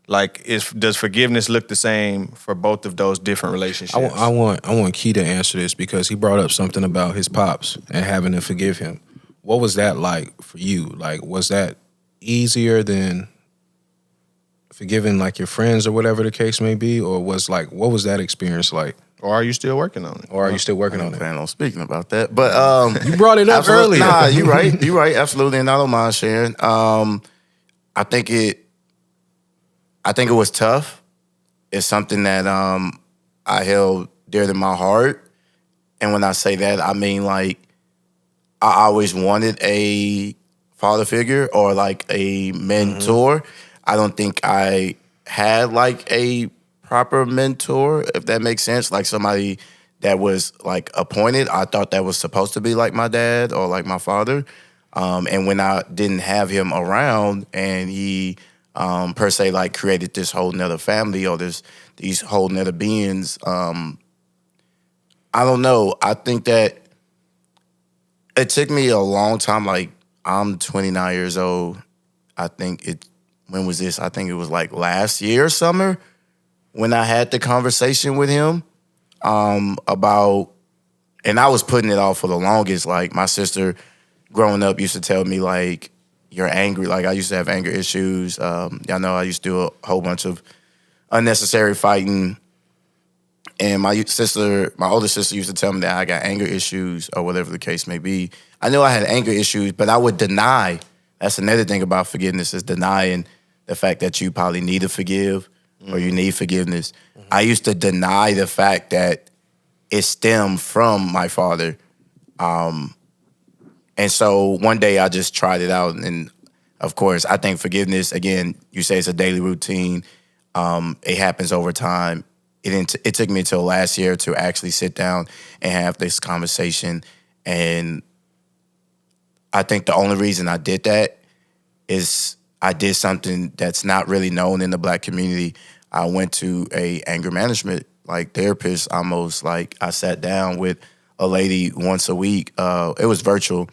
Like, does forgiveness look the same for both of those different relationships? I want Key to answer this because he brought up something about his pops and having to forgive him. What was that like for you? Like, was that easier than forgiving like your friends or whatever the case may be, or what was that experience like? Or are you still working on it? Or are you still working I on don't it? plan on speaking about that, but You brought it up absolutely- earlier. Nah, you right. You right. Absolutely, and I don't mind sharing. I think it was tough. It's something that I held dear to my heart, and when I say that, I mean like I always wanted a father figure or like a mentor. I don't think I had like a proper mentor, if that makes sense. Like somebody that was like appointed. I thought that was supposed to be like my dad or like my father. And when I didn't have him around and he per se like created this whole nother family or these whole nother beings, I don't know. I think that it took me a long time. Like I'm 29 years old. When was this? I think it was like last year summer when I had the conversation with him about, and I was putting it off for the longest. Like my sister growing up used to tell me like, you're angry. Like I used to have anger issues. Y'all know I used to do a whole bunch of unnecessary fighting. And my older sister used to tell me that I got anger issues or whatever the case may be. I knew I had anger issues, but I would deny. That's another thing about forgiveness is denying the fact that you probably need to forgive or you need forgiveness. I used to deny the fact that it stemmed from my father. And so one day I just tried it out. And of course, I think forgiveness, again, you say it's a daily routine. It happens over time. It took me until last year to actually sit down and have this conversation. And I think the only reason I did that is I did something that's not really known in the Black community. I went to a anger management therapist almost. Like I sat down with a lady once a week. It was virtual.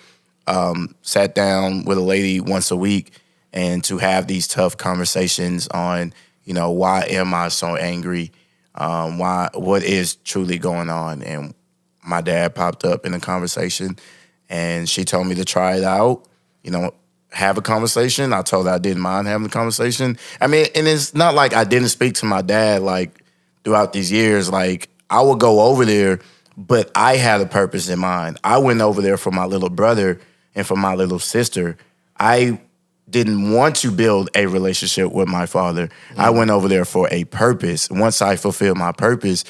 Sat down with a lady once a week and to have these tough conversations on, why am I so angry? What is truly going on? And my dad popped up in a conversation and she told me to try it out, have a conversation. I told her I didn't mind having a conversation. I mean, and it's not like I didn't speak to my dad throughout these years. Like I would go over there, but I had a purpose in mind. I went over there for my little brother and for my little sister. I didn't want to build a relationship with my father. I went over there for a purpose. Once I fulfilled my purpose,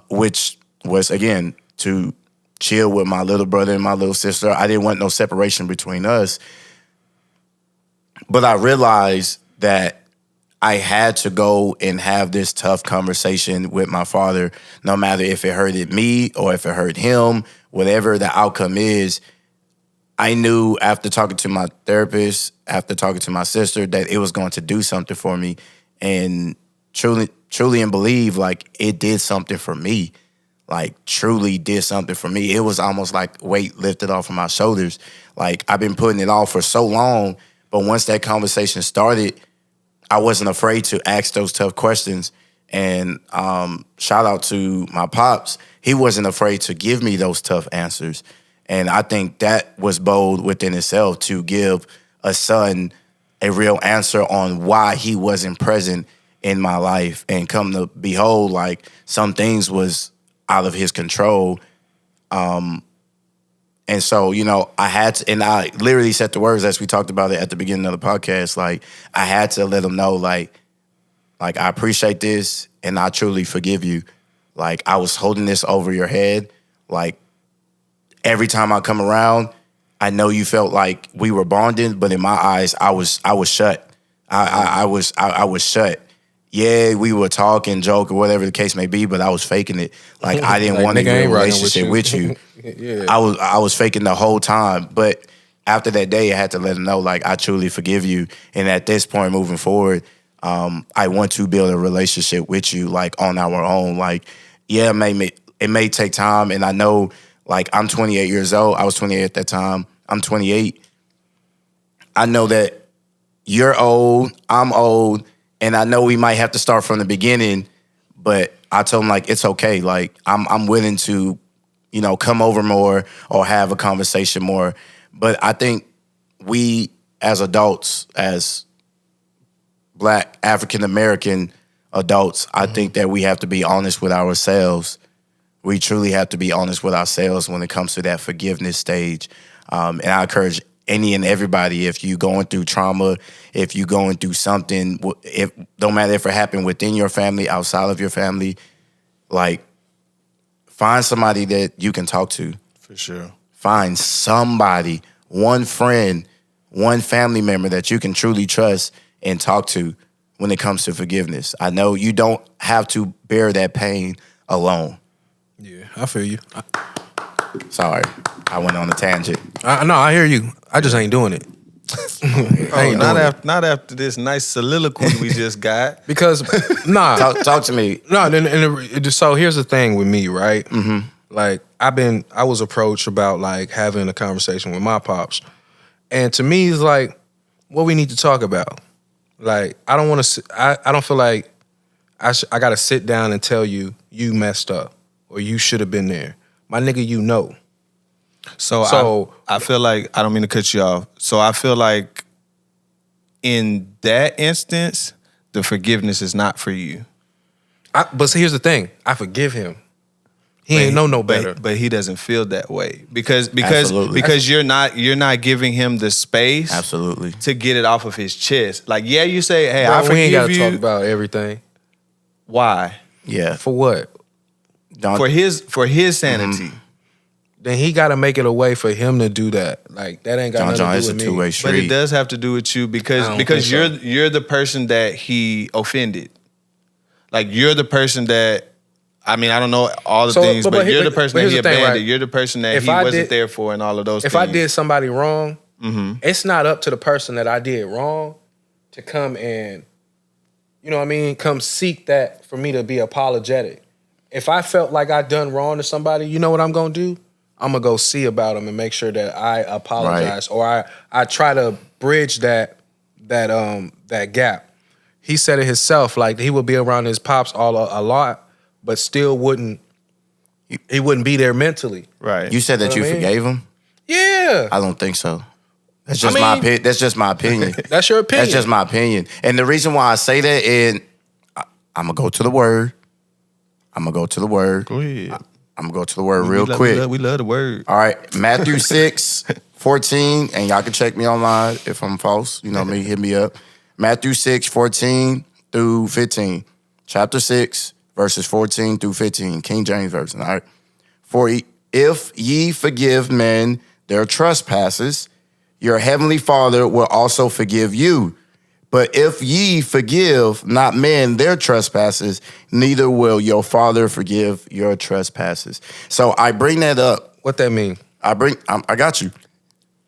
which was, again, to chill with my little brother and my little sister, I didn't want no separation between us. But I realized that I had to go and have this tough conversation with my father, no matter if it hurted me or if it hurt him, whatever the outcome is. I knew after talking to my therapist, after talking to my sister, that it was going to do something for me. And truly and believe, it did something for me. Truly did something for me. It was almost like weight lifted off of my shoulders. I've been putting it off for so long, but once that conversation started, I wasn't afraid to ask those tough questions. And shout out to my pops. He wasn't afraid to give me those tough answers. And I think that was bold within itself to give a son a real answer on why he wasn't present in my life. And come to behold, some things was out of his control. And so, I had to, and I literally said the words as we talked about it at the beginning of the podcast. I had to let him know, I appreciate this and I truly forgive you. I was holding this over your head. Every time I come around, I know you felt like we were bonding, but in my eyes, I was shut. I was shut. Yeah, we were talking, joke, or whatever the case may be, but I was faking it. I didn't want a real relationship with you. Yeah. I was faking the whole time. But after that day, I had to let him know, I truly forgive you. And at this point, moving forward, I want to build a relationship with you, on our own. Yeah, it may take time, and I know. I'm 28 years old. I was 28 at that time. I'm 28. I know that you're old, I'm old, and I know we might have to start from the beginning, but I told him, it's okay. I'm willing to, come over more or have a conversation more. But I think we as adults, as Black African-American adults, I think that we have to be honest with ourselves. We truly have to be honest with ourselves when it comes to that forgiveness stage. And I encourage any and everybody, if you're going through trauma, if you're going through something, don't matter if it happened within your family, outside of your family, find somebody that you can talk to. For sure. Find somebody, one friend, one family member that you can truly trust and talk to when it comes to forgiveness. I know you don't have to bear that pain alone. Yeah, I feel you. Sorry, I went on a tangent. I hear you. I just ain't doing it. Not after this nice soliloquy we just got. Because, nah. Talk to me. No, so here's the thing with me, right? Mm-hmm. I was approached about having a conversation with my pops. And to me, it's what we need to talk about. I don't want to, I don't feel like I got to sit down and tell you messed up or you should have been there. My nigga, So I feel like, I don't mean to cut you off. So I feel like in that instance, the forgiveness is not for you. But here's the thing. I forgive him. He ain't know no better. But he doesn't feel that way because Absolutely. you're not giving him the space Absolutely. to get it off of his chest. Like, yeah, you say, hey, Bro, I we forgive ain't gotta you. talk about everything. Why? Yeah. For what? Don't, For his sanity. Then he got to make it a way for him to do that. Like, that ain't got nothing to it's do a with two-way me. street. But it does have to do with you I because don't think so. you're the person that he offended. Like, you're the person that, I mean, I don't know all the things, but you're the person that he abandoned. Right? You're the person that If he I wasn't did- there for and all of those If things. I did somebody wrong, it's not up to the person that I did wrong to come and, you know what I mean, come seek that for me to be apologetic. If I felt like I done wrong to somebody, you know what I'm going to do? I'm going to go see about them and make sure that I apologize or I try to bridge that gap. He said it himself, like he would be around his pops a lot, but still wouldn't be there mentally. Right. You said that Know you what I mean? forgave him? Yeah. I don't think so. That's just That's just my opinion. That's your opinion. That's just my opinion. And the reason why I say that is I'm going to go to the word. I'm going to go to the word. Go ahead. I'm going to go to the word real quick. We love the word. All right. Matthew 6:14, and y'all can check me online if I'm false. You know me, hit me up. Matthew 6:14 through 15. Chapter 6, verses 14 through 15. King James Version. All right. For if ye forgive men their trespasses, your heavenly Father will also forgive you. But if ye forgive not men their trespasses, neither will your Father forgive your trespasses. So I bring that up. What that mean? I got you.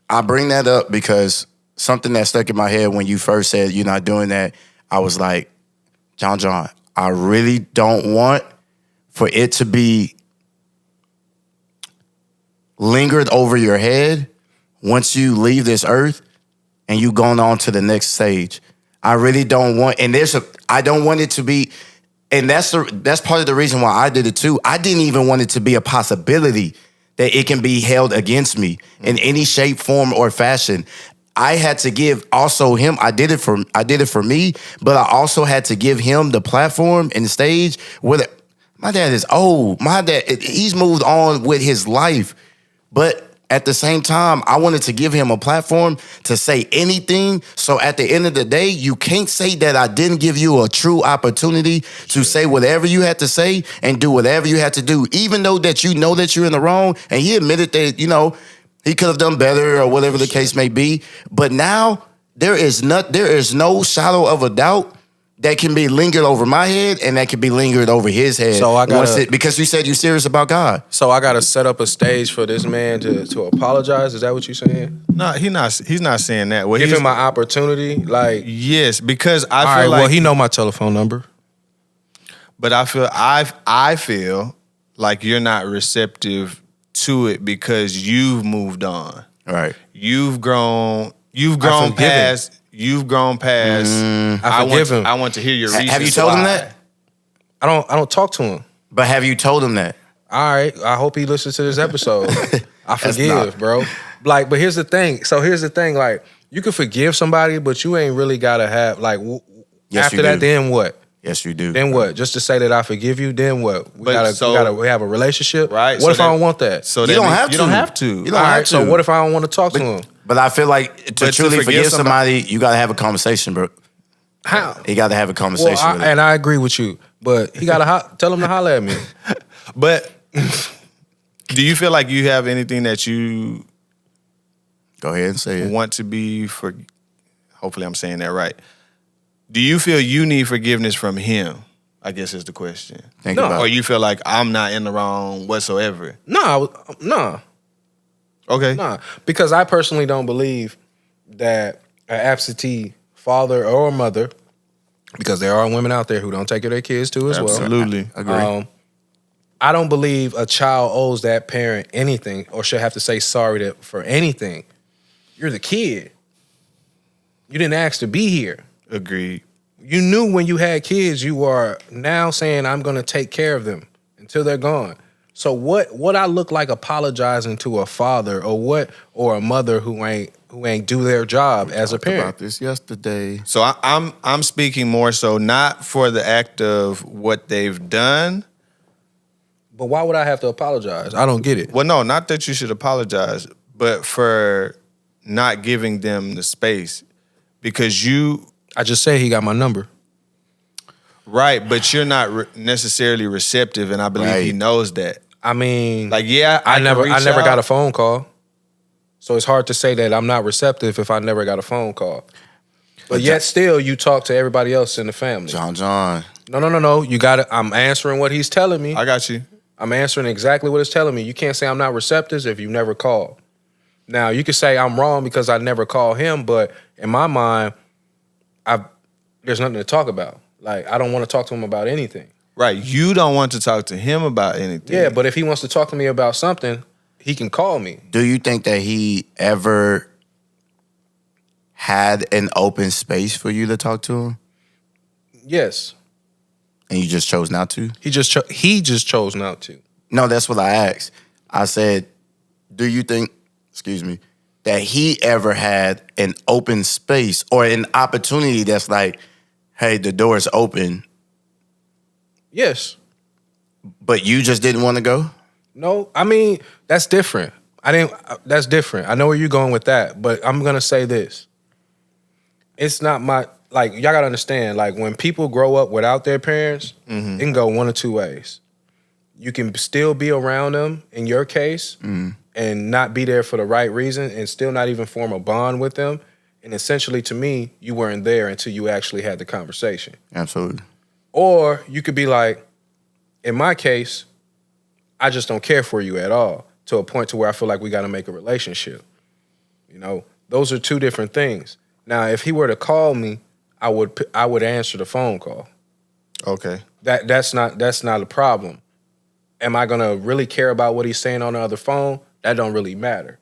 I bring that up because something that stuck in my head when you first said you're not doing that, I was like, John, I really don't want for it to be lingered over your head once you leave this earth and you going on to the next stage. I really don't want, and I don't want it to be, and that's part of the reason why I did it too. I didn't even want it to be a possibility that it can be held against me in any shape, form, or fashion. I had to give also him. I did it for me, but I also had to give him the platform and the stage. My dad is old. My dad, he's moved on with his life, but at the same time, I wanted to give him a platform to say anything. So at the end of the day, you can't say that I didn't give you a true opportunity to say whatever you had to say and do whatever you had to do, even though that you know that you're in the wrong. And he admitted that, he could have done better or whatever the case may be. But now there is no shadow of a doubt that can be lingered over my head and that can be lingered over his head. So I gotta, because you said you're serious about God. So I gotta set up a stage for this man to apologize. Is that what you're saying? No, he's not saying that. Well, Give him my opportunity. Like, yes, because I all feel right, like well, he know my telephone number. But I feel like you're not receptive to it because you've moved on. Right. You've grown past. You've grown past. I forgive him. I want to hear your reasons. Have you told him why. that? I don't talk to him. But have you told him that? All right. I hope he listens to this episode. I forgive, not- bro. Like, but here's the thing. So here's the thing. Like, you can forgive somebody, but you ain't really gotta have like. Yes, after you that, do. then what? Yes, you do. Then what? Just to say that I forgive you, then what? We But gotta have a relationship. Right. What if I don't want that? So You that don't means- have You to. don't have to. You don't All have right. to. So what if I don't want to talk to him? But I feel like to But to truly forgive forgive somebody, you got to have a conversation, bro. How? You got to have a Well, conversation with him. and I agree with you, but he gotta tell him to holler at me. But do you feel like you have anything that you Go ahead and say it. want to be for? Hopefully, I'm saying that right. Do you feel you need forgiveness from him? I guess is the question. Think No. about Or it. you feel like I'm not in the wrong whatsoever? No, Okay. because I personally don't believe that an absentee father or mother, because there are women out there who don't take care of their kids too as well. Absolutely. Agree. I don't believe a child owes that parent anything or should have to say sorry for anything. You're the kid. You didn't ask to be here. Agreed. You knew when you had kids, you are now saying, I'm going to take care of them until they're gone. So what I look like apologizing to a father or a mother who ain't do their job as a Talked parent? about this yesterday. So I'm speaking more so not for the act of what they've done, But why would I have to apologize? I don't get it. Well, no, not that you should apologize, but for not giving them the space because I just say he got my number. right, but you're not necessarily receptive, and I believe he Right. knows that. I mean, Like, yeah, I never can reach got out. a phone call. So it's hard to say that I'm not receptive if I never got a phone call. But yet still you talk to everybody else in the family. John. No. You got to I'm answering what he's telling me. I got you. I'm answering exactly what it's telling me. You can't say I'm not receptive if you never call. Now, you could say I'm wrong because I never call him, but in my mind, there's nothing to talk about. Like, I don't want to talk to him about anything. Right, you don't want to talk to him about anything. Yeah, but if he wants to talk to me about something, he can call me. Do you think that he ever had an open space for you to talk to him, Yes. and you just chose not to? He just chose not to. No, that's what I asked. I said, do you think, that he ever had an open space or an opportunity that's like, hey, the door is open, Yes. but you just didn't want to go? No, I mean, that's different. That's different. I know where you're going with that, but I'm going to say this. It's not like, y'all got to understand, like, when people grow up without their parents, it can go one of two ways. You can still be around them, in your case, and not be there for the right reason and still not even form a bond with them. And essentially, to me, you weren't there until you actually had the conversation. Absolutely. Or you could be like, in my case, I just don't care for you at all, to a point to where I feel like we got to make a relationship. You know, those are two different things. Now, if he were to call me, I would answer the phone call. Okay. That's not a problem. Am I gonna really care about what he's saying on the other phone? That don't really matter,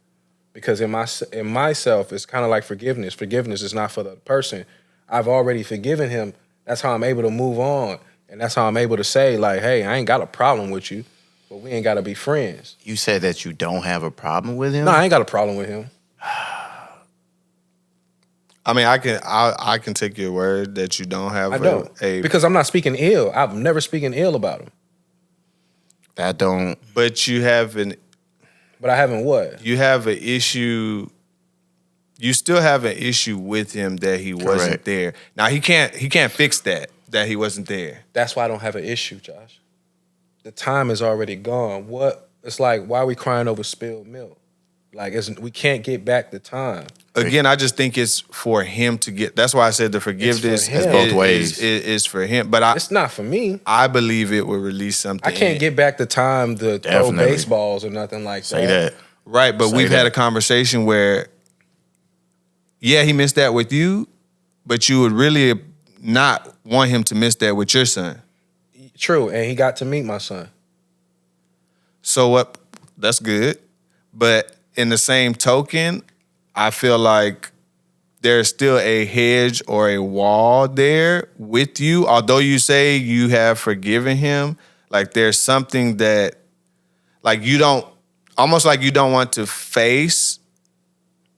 because in myself, it's kind of like forgiveness. Forgiveness is not for the person. I've already forgiven him. That's how I'm able to move on, and that's how I'm able to say, like, hey, I ain't got a problem with you, but we ain't got to be friends. You said that you don't have a problem with him? No, I ain't got a problem with him. I mean, I can take your word that you don't have I don't, because I'm not speaking ill. I'm never speaking ill about him. That don't... but you have But I haven't what? you have an issue. You still have an issue with him that he wasn't Correct. there. Now he can't fix that he wasn't there. That's why I don't have an issue, Josh. The time is already gone. What? It's like, why are we crying over spilled milk? Like, we can't get back the time. Again, I just think it's for him to get. That's why I said the forgiveness him. Both ways. is for him. But It's not for me. I believe it will release something. I can't get back the time to throw Definitely. baseballs or nothing like Say that. right. But Say we've that. had a conversation where, yeah, he missed that with you, but you would really not want him to miss that with your son. True, and he got to meet my son. So what? That's good. But in the same token, I feel like there's still a hedge or a wall there with you. Although you say you have forgiven him, like there's something that, like you don't, almost like you don't want to face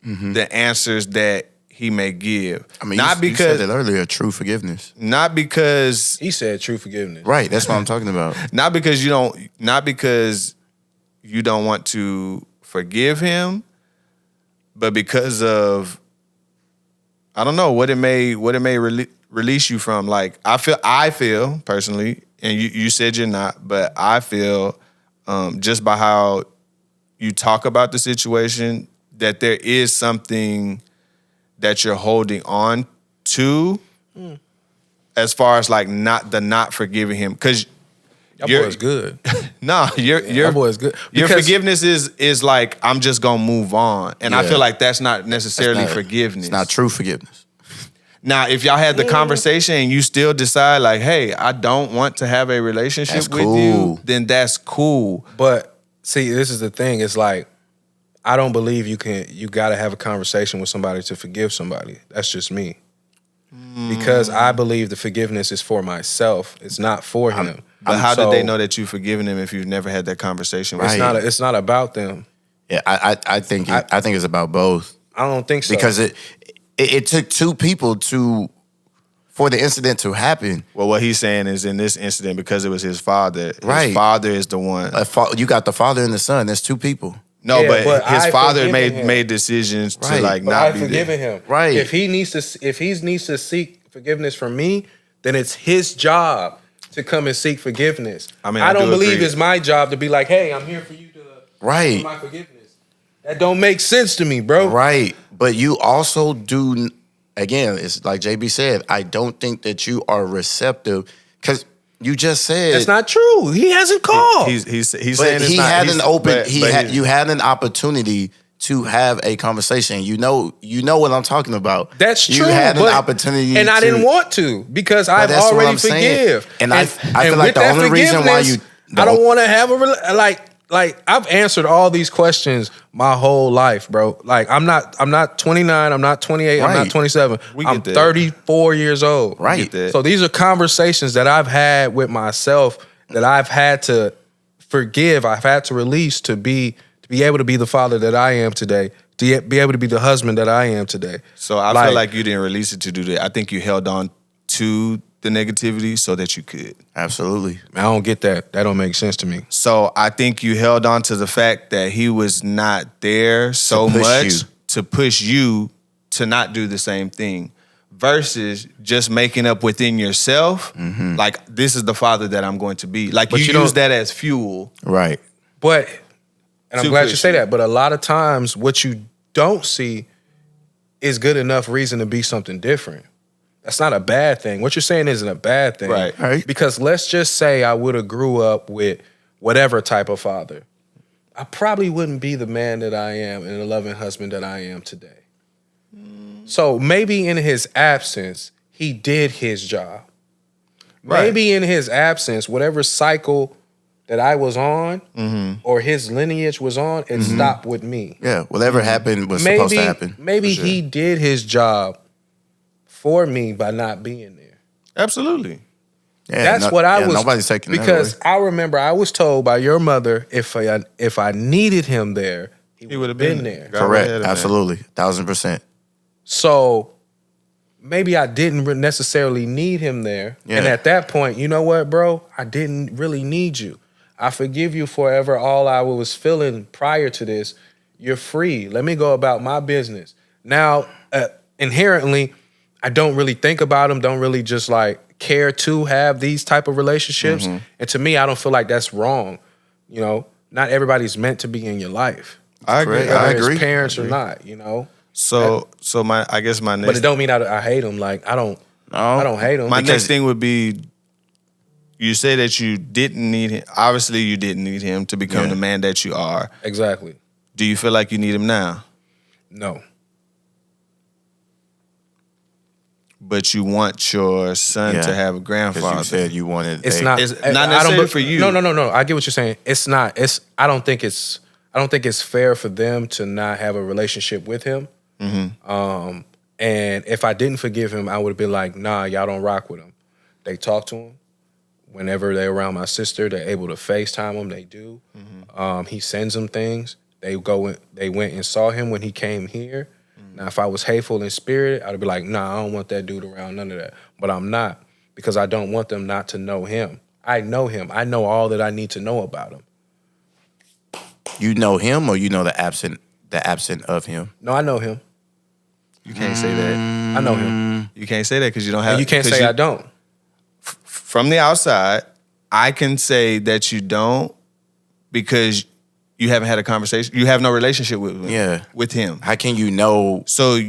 the answers that he may give. I mean, not you because, said it earlier, true forgiveness. not because, He said true forgiveness. Right, that's what I'm talking about. not because you don't want to forgive him, but because of, I don't know what it may release you from. Like I feel personally, and you said you're not, but I feel just by how you talk about the situation that there is something that you're holding on to, as far as like not forgiving him, because That boy's good. no, That boy's good. Your Because- forgiveness is like, I'm just gonna move on. And I Yeah. feel like that's not necessarily It's not- forgiveness. It's not true forgiveness. Now, if y'all had the conversation and you still decide like, hey, I don't want to have a relationship That's with cool. you, then that's cool. But see, this is the thing. It's like, I don't believe you got to have a conversation with somebody to forgive somebody. That's just me. Because I believe the forgiveness is for myself. It's not for him. But how So, did they know that you've forgiven him if you've never had that conversation with It's him? Right. it's not about them. Yeah, I think it's about both, I don't think so. because it took two people to for the incident to happen. Well, what he's saying is in this incident, because it was his father, Right. his father is the one. You got the father and the son. There's two people. No, Yeah, but his I've father forgiven him. made decisions to Right. like But not I've be forgiven there. him. Right. If he needs to seek forgiveness from me, then it's his job to come and seek forgiveness. I mean, I I don't do believe agree. it's my job to be like, hey, I'm here for you to Right. for my forgiveness. That don't make sense to me, bro. Right. But you also do, again, it's like JB said, I don't think that you are receptive because you just said. That's not true. He hasn't called. He's saying But it's he not, had he's- an open, but he's- you had an opportunity to have a conversation. You know what I'm talking about. That's You true. had an but- opportunity and I to- didn't want to because I've that's what already I'm saying. forgive. And I feel like with the that only reason why forgiveness, you- I don't want to have like I've answered all these questions my whole life, bro. Like I'm not 29, I'm not 28, I'm Right. not 27. We I'm get that. 34 years old. Right. Get that. So these are conversations that I've had with myself that I've had to forgive, I've had to release to be able to be the father that I am today, to be able to be the husband that I am today. So I feel like you didn't release it to do that. I think you held on to the negativity so that you could. Absolutely. I don't get that. That don't make sense to me. So I think you held on to the fact that he was not there so push much you. to push you to not do the same thing versus just making up within yourself, like, this is the father that I'm going to be. Like, But you you use don't- that as fuel. Right. But, and I'm Too glad you pushy. say that, but a lot of times what you don't see is good enough reason to be something different. That's not a bad thing. What you're saying isn't a bad thing. Right. Right. Because let's just say I would have grew up with whatever type of father. I probably wouldn't be the man that I am and the loving husband that I am today. So maybe in his absence, he did his job. Right. Maybe in his absence, whatever cycle that I was on or his lineage was on, it stopped with me. Yeah. Whatever happened was supposed to happen. Maybe For sure. he did his job for me by not being there. Absolutely. Yeah, That's what I was. Nobody's taking that because away. I remember I was told by your mother if I needed him there, he would have been there. Got right ahead Correct. of that. Absolutely. 1000%. So maybe I didn't necessarily need him there. Yeah. And at that point, you know what, bro? I didn't really need you. I forgive you forever all I was feeling prior to this. You're free. Let me go about my business. Now, inherently, I don't really think about him, don't really just like care to have these type of relationships. And to me, I don't feel like that's wrong. You know, not everybody's meant to be in your life. I agree. Correct. Whether I it's agree. parents or not, you know. So I guess my next But it don't mean I hate him. Like I don't hate him. My Because- next thing would be, you say that you didn't need him. Obviously, you didn't need him to become Yeah. the man that you are. Exactly. Do you feel like you need him now? No. But you want your son Yeah. to have a Because grandfather. you said you wanted. It's a- not. It's not I don't necessarily be- for you. No. I get what you're saying. It's not. I don't think it's fair for them to not have a relationship with him. And if I didn't forgive him, I would have been like, nah, y'all don't rock with him. They talk to him. Whenever they're around my sister, they're able to FaceTime him. They do. He sends them things. They went and saw him when he came here. Now, if I was hateful in spirit, I'd be like, nah, I don't want that dude around, none of that. But I'm not, because I don't want them not to know him. I know him. I know all that I need to know about him. You know him, or you know the absent of him. No, I know him. You can't say that. I know him. You can't say that because you don't have. And you can't 'cause say I don't. From the outside, I can say that you don't because you haven't had a conversation. You have no relationship with him. Yeah. With him. How can you know? So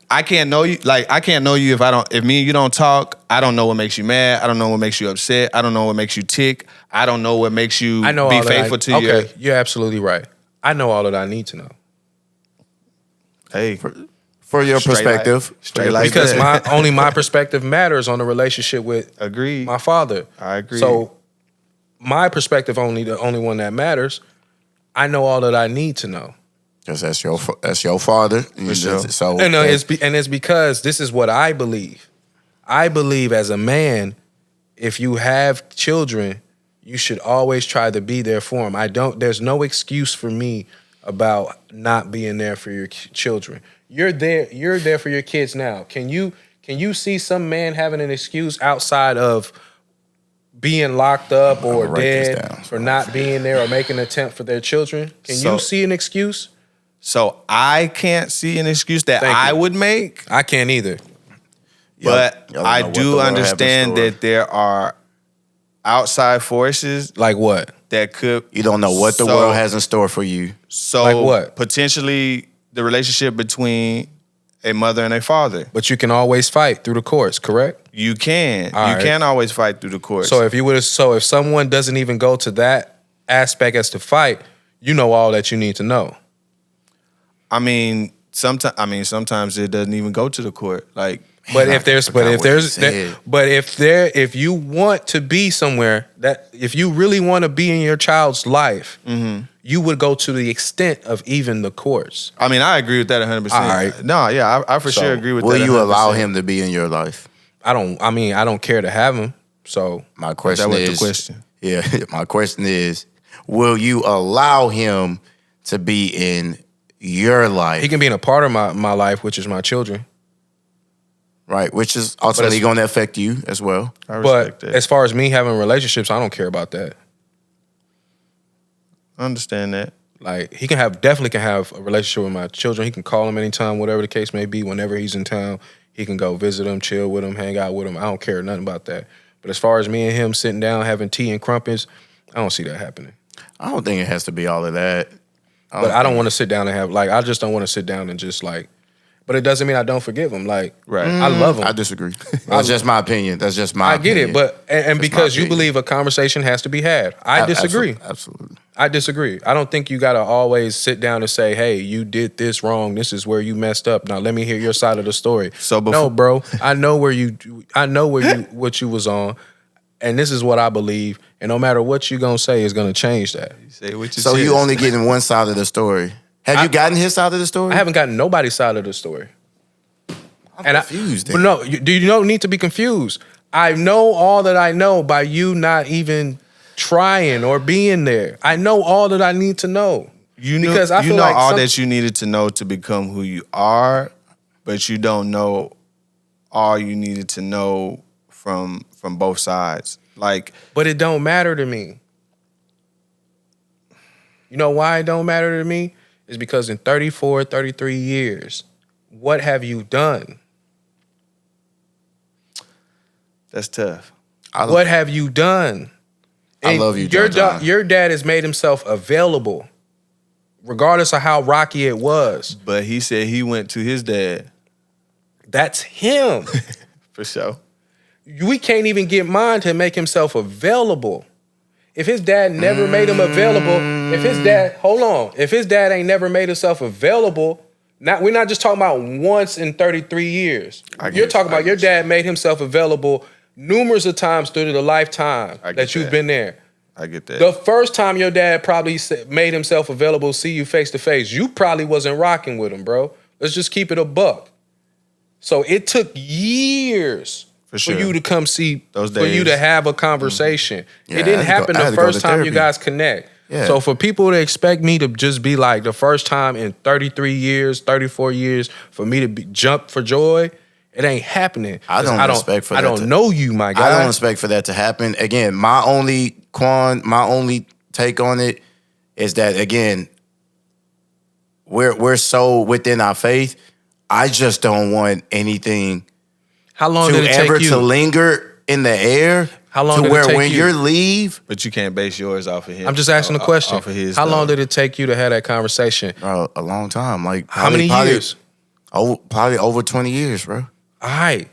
I can't know you. Like, I can't know you if me and you don't talk. I don't know what makes you mad. I don't know what makes you upset. I don't know what makes you tick. I don't know what makes you I know be all that faithful to you. Okay, you're absolutely right. I know all that I need to know. Hey, For your Straight perspective, like- straight like Because that. only my perspective matters on the relationship with agreed. my father. I agree. So my perspective the only one that matters. I know all that I need to know. because that's your father. sure. So And it's because this is what I believe. I believe as a man, if you have children, you should always try to be there for them. There's no excuse for me about not being there for your children. You're there for your kids now. Can Can you see some man having an excuse outside of being locked up or write this dead down. for not being there or making an attempt for their children? Can you see an excuse? So I can't see an excuse that Thank I you. would make, I can't either. but Y'all don't know I what the do Lord have in understand store. that there are outside forces Like what? that could. You don't know what the So- world has in store for you. So Like what? potentially the relationship between a mother and a father. But you can always fight through the courts, correct? You can. All You right. can always fight through the courts. So if someone doesn't even go to that aspect as to fight, you know all that you need to know. sometimes it doesn't even go to the court. Like, But Man, if I there's, forgot but if what you there's, said. if you want to be somewhere that, if you really want to be in your child's life, you would go to the extent of even the courts. I agree with that 100%. All right. No, yeah, I for So, sure agree with Will that. you 100%. allow him to be in your life? I don't care to have him. So My question was is. the question. Yeah, my question is, will you allow him to be in your life? he can be in a part of my life, which is my children. Right, which is ultimately going to affect you as well. I respect But that. as far as me having relationships, I don't care about that. I understand that. Like he definitely can have a relationship with my children. He can call them anytime, whatever the case may be. Whenever he's in town, he can go visit them, chill with them, hang out with them. I don't care nothing about that. But as far as me and him sitting down having tea and crumpets, I don't see that happening. I don't think it has to be all of that. But I don't want to sit down and I just don't want to sit down and just like. But it doesn't mean I don't forgive him. Like, Right. I love him. I disagree. That's just my opinion. That's just my I get opinion. it, but and because you opinion. believe a conversation has to be had, I disagree. Absolutely. I disagree. I don't think you gotta always sit down and say, "Hey, you did this wrong. This is where you messed up. Now let me hear your side of the story." So no, bro, I know what you was on, and this is what I believe. And no matter what you gonna say is gonna change that. You say what you So said. you only getting one side of the story. Have you gotten his side of the story? I haven't gotten nobody's side of the story. I'm confused. But no, you don't need to be confused. I know all that I know by you not even trying or being there. I know all that I need to know. You know, because I you feel know like all that you needed to know to become who you are, but you don't know all you needed to know from both sides. Like, But it don't matter to me. You know why it don't matter to me? It's because in 34, 33 years, what have you done? that's tough. What have you done? I And love you, John. Your dad has made himself available, regardless of how rocky it was. But he said he went to his dad. That's him. For sure. We can't even get mine to make himself available. If his dad never made him available, if his dad ain't never made himself available, we're not just talking about once in 33 years. You're talking about your dad made himself available numerous of times through the lifetime that you've been there. I get that. The first time your dad probably made himself available to see you face to face, you probably wasn't rocking with him, bro. Let's just keep it a buck. So it took years For for you to come see, Those for you days. to have a conversation. Yeah, it I didn't had to happen go- I had the to go first to time you therapy. guys connect. Yeah. So for people to expect me to just be like the first time in 33 years, 34 years, for me to jump for joy, it ain't happening. I don't expect for that I don't to- know you, my guy. I don't expect for that to happen. Again, my only take on it is that again, we're so within our faith. I just don't want anything How long did to it take ever you? to linger in the air. How long to did it where take when you? you leave, But you can't base yours off of him. I'm just asking a question. Off of his, How long though. did it take you to have that conversation? bro, a long time. Like How many years? Probably over 20 years, bro. All right.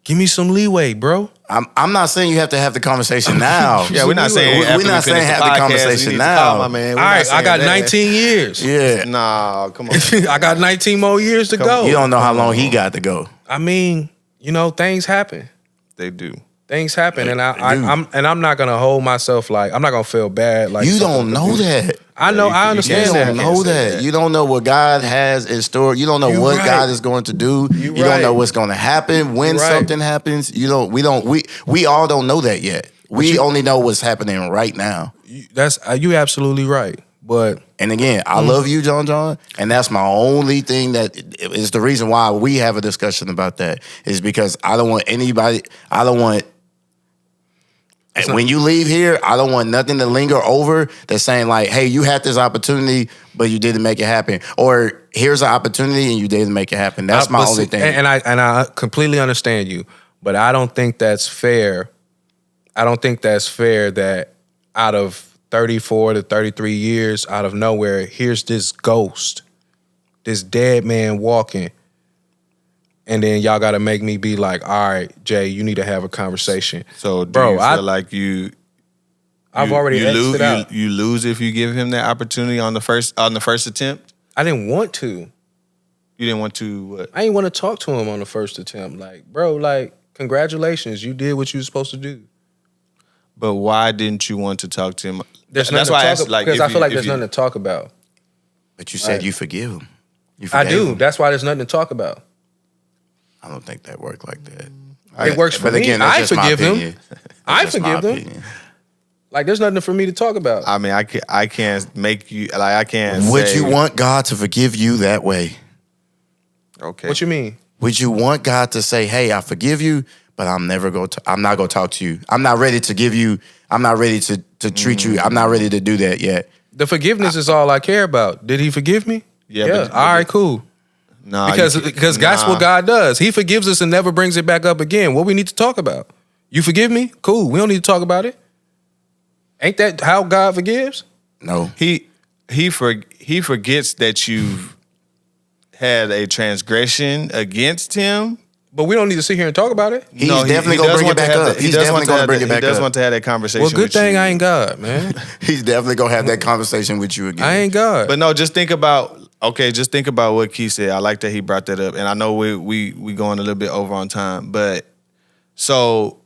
Give me some leeway, bro. I'm not saying you have to have the conversation now. Yeah, we're not saying We're after not we saying finish have the the podcast, conversation we need to now. call my man. We're All not right, I saying got that. 19 years. Yeah, Nah, come on. I got 19 more years to go. you don't know how long he got to go. I mean, things happen. They do. Things happen, and do. I'm not gonna hold myself like I'm not gonna feel bad. Like You something don't know that. I know. you- I you understand You that. don't I know can't say that. that. You don't know what God has in store. You don't know You what right. God is going to do. You You don't know right. what's going to happen when right. something happens. We all don't know that yet. We only know what's happening right now. You absolutely right. But And again, I love you, John, and that's my only thing that is the reason why we have a discussion about that is because I don't want anybody. I don't want. When you leave here, I don't want nothing to linger over that's saying like, hey, you had this opportunity, but you didn't make it happen. Or here's an opportunity and you didn't make it happen. That's my only thing. And I completely understand you, but I don't think that's fair. I don't think that's fair that out of 34 to 33 years, out of nowhere, here's this ghost, this dead man walking. And then y'all got to make me be like, all right, Jay, you need to have a conversation. So, do you feel like I've already exited out. You lose if you give him that opportunity on the first attempt? I didn't want to. You didn't want to what? I didn't want to talk to him on the first attempt. Like, bro, like, congratulations, you did what you were supposed to do. But why didn't you want to talk to him? That's why I asked, like, because I feel like there's nothing to talk about. But you said you forgive him. I do. That's why there's nothing to talk about. I don't think that worked like that. It works for me. Again, I forgive him. I forgive him. Like, there's nothing for me to talk about. I mean, I can't make you, like, I can't Would say, you want God to forgive you that way? Okay. What you mean? Would you want God to say, hey, I forgive you, but I'm not going to talk to you. I'm not ready to give you, I'm not ready to treat you. I'm not ready to do that yet. The forgiveness is all I care about. Did he forgive me? Yeah. But all right, cool. Nah, because that's what God does. He forgives us and never brings it back up again. What we need to talk about? You forgive me? Cool. We don't need to talk about it. Ain't that how God forgives? No. He forgets that you've had a transgression against him. But we don't need to sit here and talk about it. He's definitely going to bring it back up. He's definitely going to bring it back up. He does want to have that conversation with you. Well, good thing I ain't God, man. He's definitely going to have that conversation with you again. I ain't God. But no, just think about what Keith said. I like that he brought that up. And I know we going a little bit over on time. But so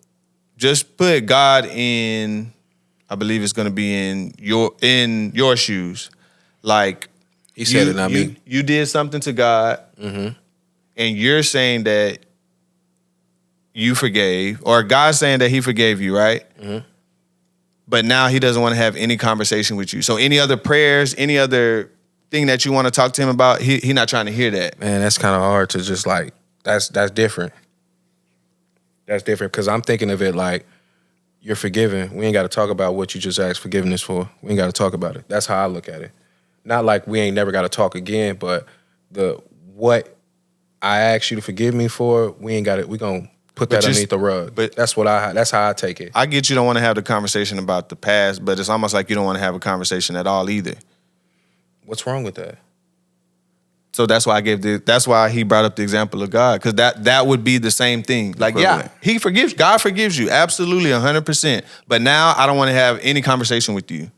just put God in, I believe it's going to be in your shoes. Like, he said it, not me. You did something to God, and you're saying that you forgave, or God's saying that he forgave you, right? Mm-hmm. But now he doesn't want to have any conversation with you. So any other prayers, any other thing that you want to talk to him about, he not trying to hear that. Man, that's kind of hard to just like, that's different. That's different because I'm thinking of it like, you're forgiven. We ain't got to talk about what you just asked forgiveness for. We ain't got to talk about it. That's how I look at it. Not like we ain't never got to talk again, but what I asked you to forgive me for, we ain't got it. We gonna put that underneath the rug. But that's how I take it. I get you don't want to have the conversation about the past, but it's almost like you don't want to have a conversation at all either. What's wrong with that? So that's why that's why he brought up the example of God, because that would be the same thing. Like, yeah, he forgives. God forgives you, absolutely, 100%. But now I don't want to have any conversation with you.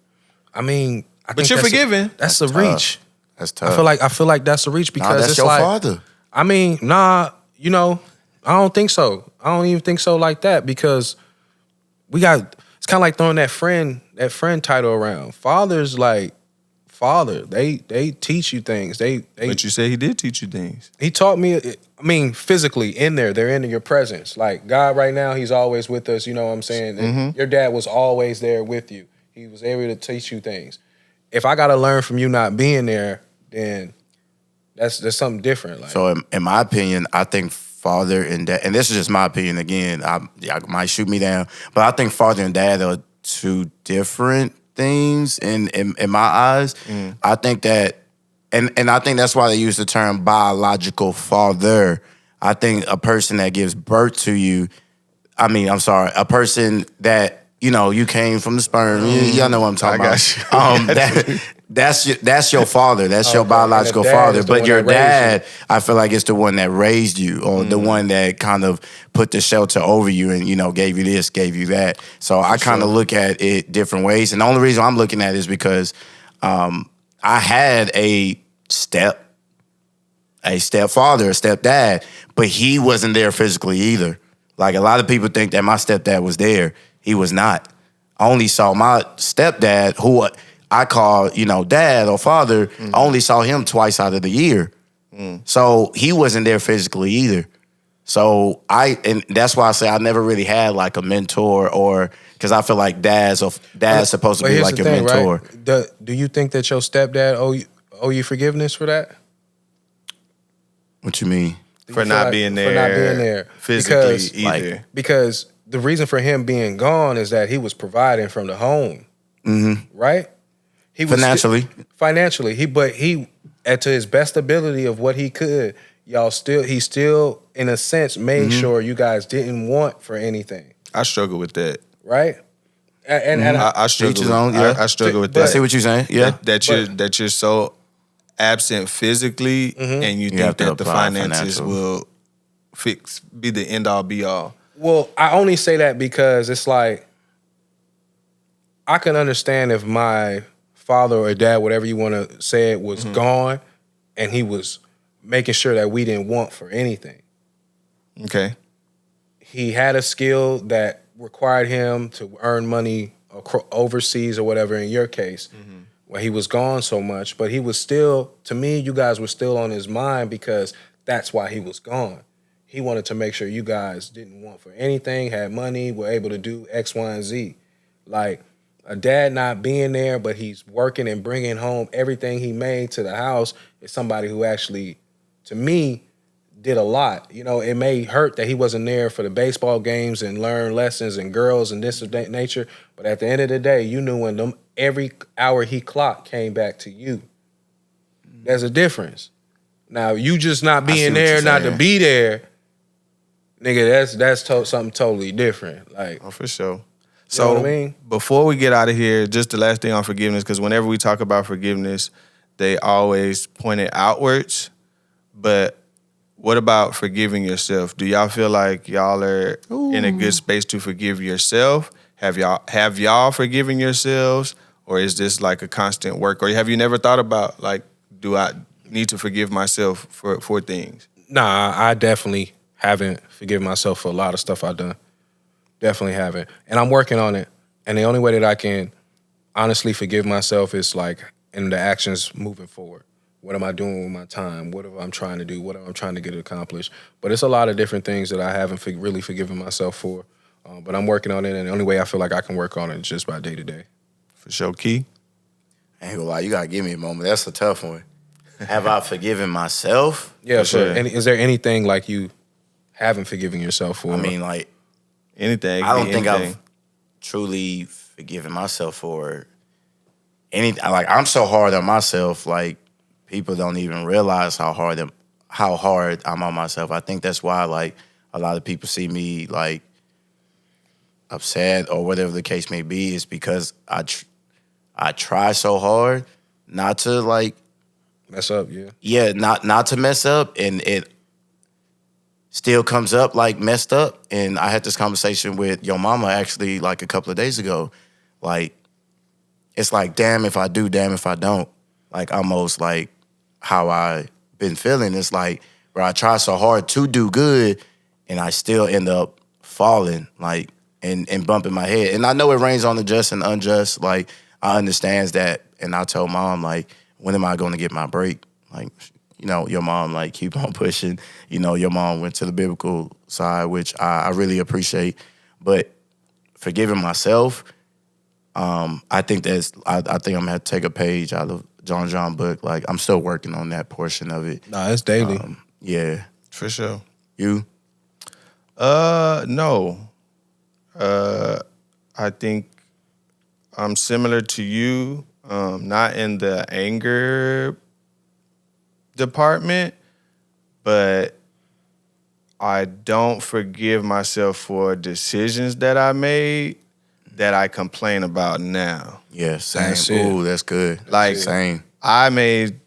I mean, but you're forgiven. That's a reach. That's tough. I feel like that's a reach because that's it's your like, father. I mean, nah, I don't think so. I don't even think so like that because it's kind of like throwing that friend title around. Father's like. Father, they teach you things. But you said he did teach you things. He taught me, I mean, physically in there. They're in your presence. Like God right now, he's always with us. You know what I'm saying? Mm-hmm. Your dad was always there with you. He was able to teach you things. If I got to learn from you not being there, then that's something different. Like, so in my opinion, I think father and dad, and this is just my opinion again, I might shoot me down, but I think father and dad are two different things in my eyes. I think that, and I think that's why they use the term biological father. I think a person that gives birth to you, a person that, you came from the sperm. Y'all know what I'm talking about. That's your father. That's your biological father. But your dad, I feel like it's the one that raised you, or the one that kind of put the shelter over you and, gave you this, gave you that. So I kind of look at it different ways. And the only reason I'm looking at it is because I had a stepfather, a stepdad, but he wasn't there physically either. Like a lot of people think that my stepdad was there. He was not. I only saw my stepdad, who I call, dad or father, I only saw him twice out of the year. So he wasn't there physically either. So and that's why I say I never really had like a mentor, or because I feel like dad's supposed to But be here's like the your thing, mentor. right? Do you think that your stepdad owe you forgiveness for that? What you mean? Do For you feel not like being for not being there there physically because either. because the reason for him being gone is that he was providing from the home, right? He was financially. He at to his best ability of what he could. He still in a sense made sure you guys didn't want for anything, I struggle with that. right? And I Each struggle his with own, yeah. I struggle with But- I that. see what you're saying. Yeah. That you're so absent physically, and you have think to that the apply finances financial. will be the end all be all. Well, I only say that because it's like I can understand if my father or dad, whatever you want to say it, was gone and he was making sure that we didn't want for anything. Okay. He had a skill that required him to earn money overseas or whatever in your case, when he was gone so much, but he was still, to me, you guys were still on his mind because that's why he was gone. He wanted to make sure you guys didn't want for anything, had money, were able to do X, Y, and Z. Like a dad not being there, but he's working and bringing home everything he made to the house is somebody who actually, to me, did a lot. You know, it may hurt that he wasn't there for the baseball games and learn lessons and girls and this of that nature. But at the end of the day, you knew when every hour he clocked came back to you. There's a difference. Now, you just not see being what there, you're not to saying. be there, nigga, that's something totally different. Like, Oh, for sure. know So what I mean? before we get out of here, just the last thing on forgiveness, because whenever we talk about forgiveness, they always point it outwards. But what about forgiving yourself? Do y'all feel like y'all are in a good space to forgive yourself? Have y'all forgiven yourselves, or is this like a constant work? Or have you never thought about like, do I need to forgive myself for things? nah, I definitely haven't forgiven myself for a lot of stuff I've done. Definitely haven't. And I'm working on it. And the only way that I can honestly forgive myself is like in the actions moving forward. What am I doing with my time? What am I trying to do? What am I trying to get accomplished? But it's a lot of different things that I haven't really forgiven myself for. But I'm working on it. And the only way I feel like I can work on it is just by day to day. For sure, Key. I ain't gonna lie, you gotta give me a moment. That's a tough one. Have I forgiven myself? Yeah, For sure. is there anything like you haven't forgiven yourself for? I mean, like, Anything. I don't think anything. I've truly forgiven myself for anything. Like, I'm so hard on myself. Like, people don't even realize how hard I'm on myself. I think that's why, like, a lot of people see me like upset or whatever the case may be. Is because I try so hard not to like Mess up, yeah. not to mess up, and it still comes up like messed up. And I had this conversation with your mama actually like a couple of days ago. Like, it's like, damn if I do, damn if I don't. Like, almost like how I been feeling. It's like where I try so hard to do good and I still end up falling, like, and bumping my head. And I know it rains on the just and unjust. Like, I understands that. And I told mom, like, when am I going to get my break? Like, you know, your mom, like, keep on pushing. You know, your mom went to the biblical side, which I really appreciate. But forgiving myself, I think I think I'm gonna have to take a page out of John book. Like, I'm still working on that portion of it. Nah, it's daily. Yeah. For sure. You? No. I think I'm similar to you. Not in the anger department, but I don't forgive myself for decisions that I made that I complain about now. Yeah, same. That's it. Ooh, that's good. Like, same. I made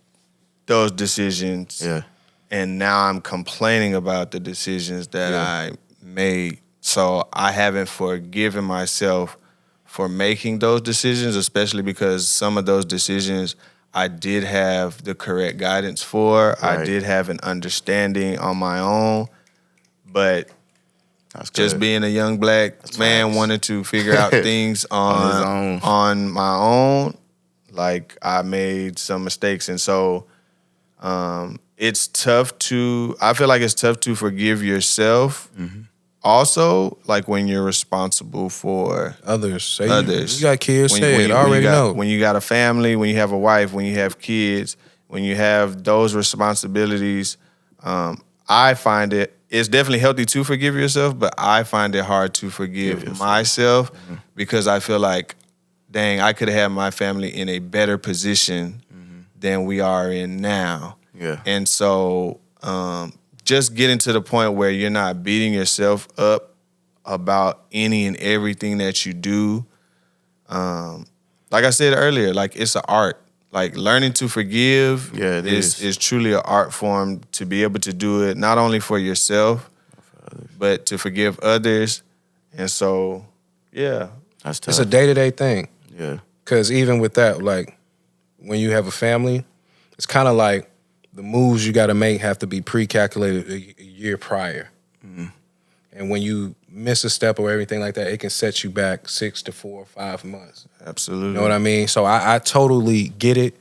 those decisions, Yeah. and now I'm complaining about the decisions that I made. So I haven't forgiven myself for making those decisions, especially because some of those decisions I did have the correct guidance for. I Right. did have an understanding on my own, but That's good. just being a young black man facts. wanted to figure out things On his own. on my own. Like, I made some mistakes, and so it's tough to. I feel like it's tough to forgive yourself. Also, like when you're responsible for Others. Say others. You got kids, When, say when it. you, I when you already got, know. When you got a family, when you have a wife, when you have kids, when you have those responsibilities, I find it's definitely healthy to forgive yourself, but I find it hard to forgive myself because I feel like, dang, I could have had my family in a better position than we are in now. Yeah. And so just getting to the point where you're not beating yourself up about any and everything that you do. Like I said earlier, like it's an art. Like learning to forgive is truly an art form to be able to do it not only for yourself, but to forgive others. And so, yeah. That's tough. It's a day-to-day thing. Yeah. Because even with that, like when you have a family, it's kind of like the moves you got to make have to be pre-calculated a year prior. And when you miss a step or everything like that, it can set you back 6 to 4 or 5 months. Absolutely. You know what I mean? So I totally get it,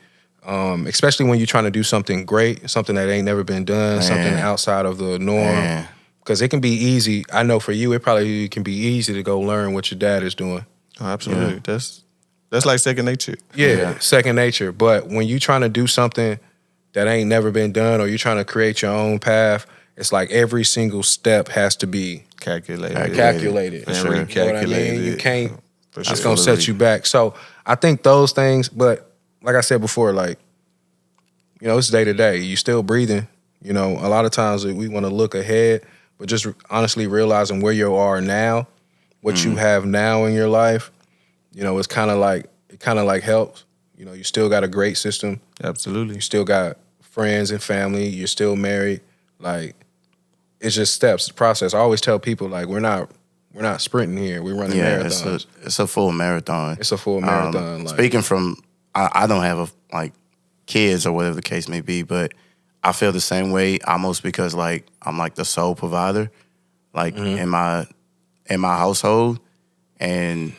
especially when you're trying to do something great, something that ain't never been done, something outside of the norm. Because it can be easy. I know for you, it probably can be easy to go learn what your dad is doing. Oh, absolutely. Yeah. That's like second nature. Yeah, second nature. But when you're trying to do something that ain't never been done or you're trying to create your own path, it's like every single step has to be calculated. And recalculated. You know what I mean? You can't, it's going to set you back. So I think those things, but like I said before, like, you know, it's day to day. You still breathing. You know, a lot of times we want to look ahead, but just honestly realizing where you are now, what you have now in your life, you know, it's kind of like helps. You know, you still got a great system. Absolutely. You still got friends and family. You're still married. Like, it's just steps, the process. I always tell people, like, we're not sprinting here. We're running marathons. It's a full marathon. It's a full marathon. Speaking from, I don't have kids or whatever the case may be, but I feel the same way almost because like I'm like the sole provider, like in my household, and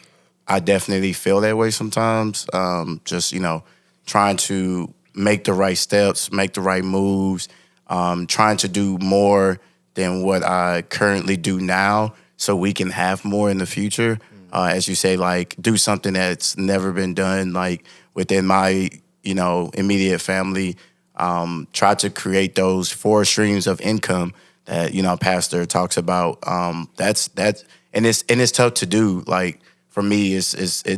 I definitely feel that way sometimes. Just, you know, trying to make the right steps, make the right moves, trying to do more than what I currently do now so we can have more in the future. As you say, like do something that's never been done, like within my, you know, immediate family. Try to create those 4 streams of income that, you know, Pastor talks about. That's and it's tough to do. Like for me, it's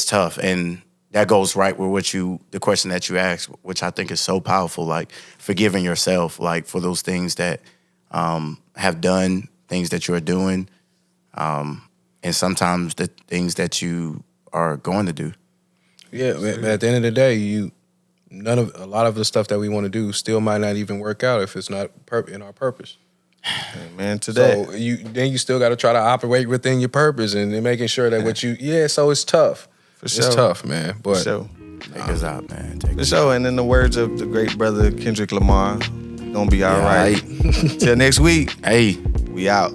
tough, and that goes right with the question that you asked, which I think is so powerful. Like forgiving yourself, like for those things that have done, things that you're doing, and sometimes the things that you are going to do. Yeah, man, at the end of the day, a lot of the stuff that we want to do still might not even work out if it's not in our purpose. Amen to that. So you still got to try to operate within your purpose and making sure that so it's tough. For sure. It's tough, man. But For sure. Take us out, man. For sure. And in the words of the great brother Kendrick Lamar, gonna be all right. Till next week. Hey. We out.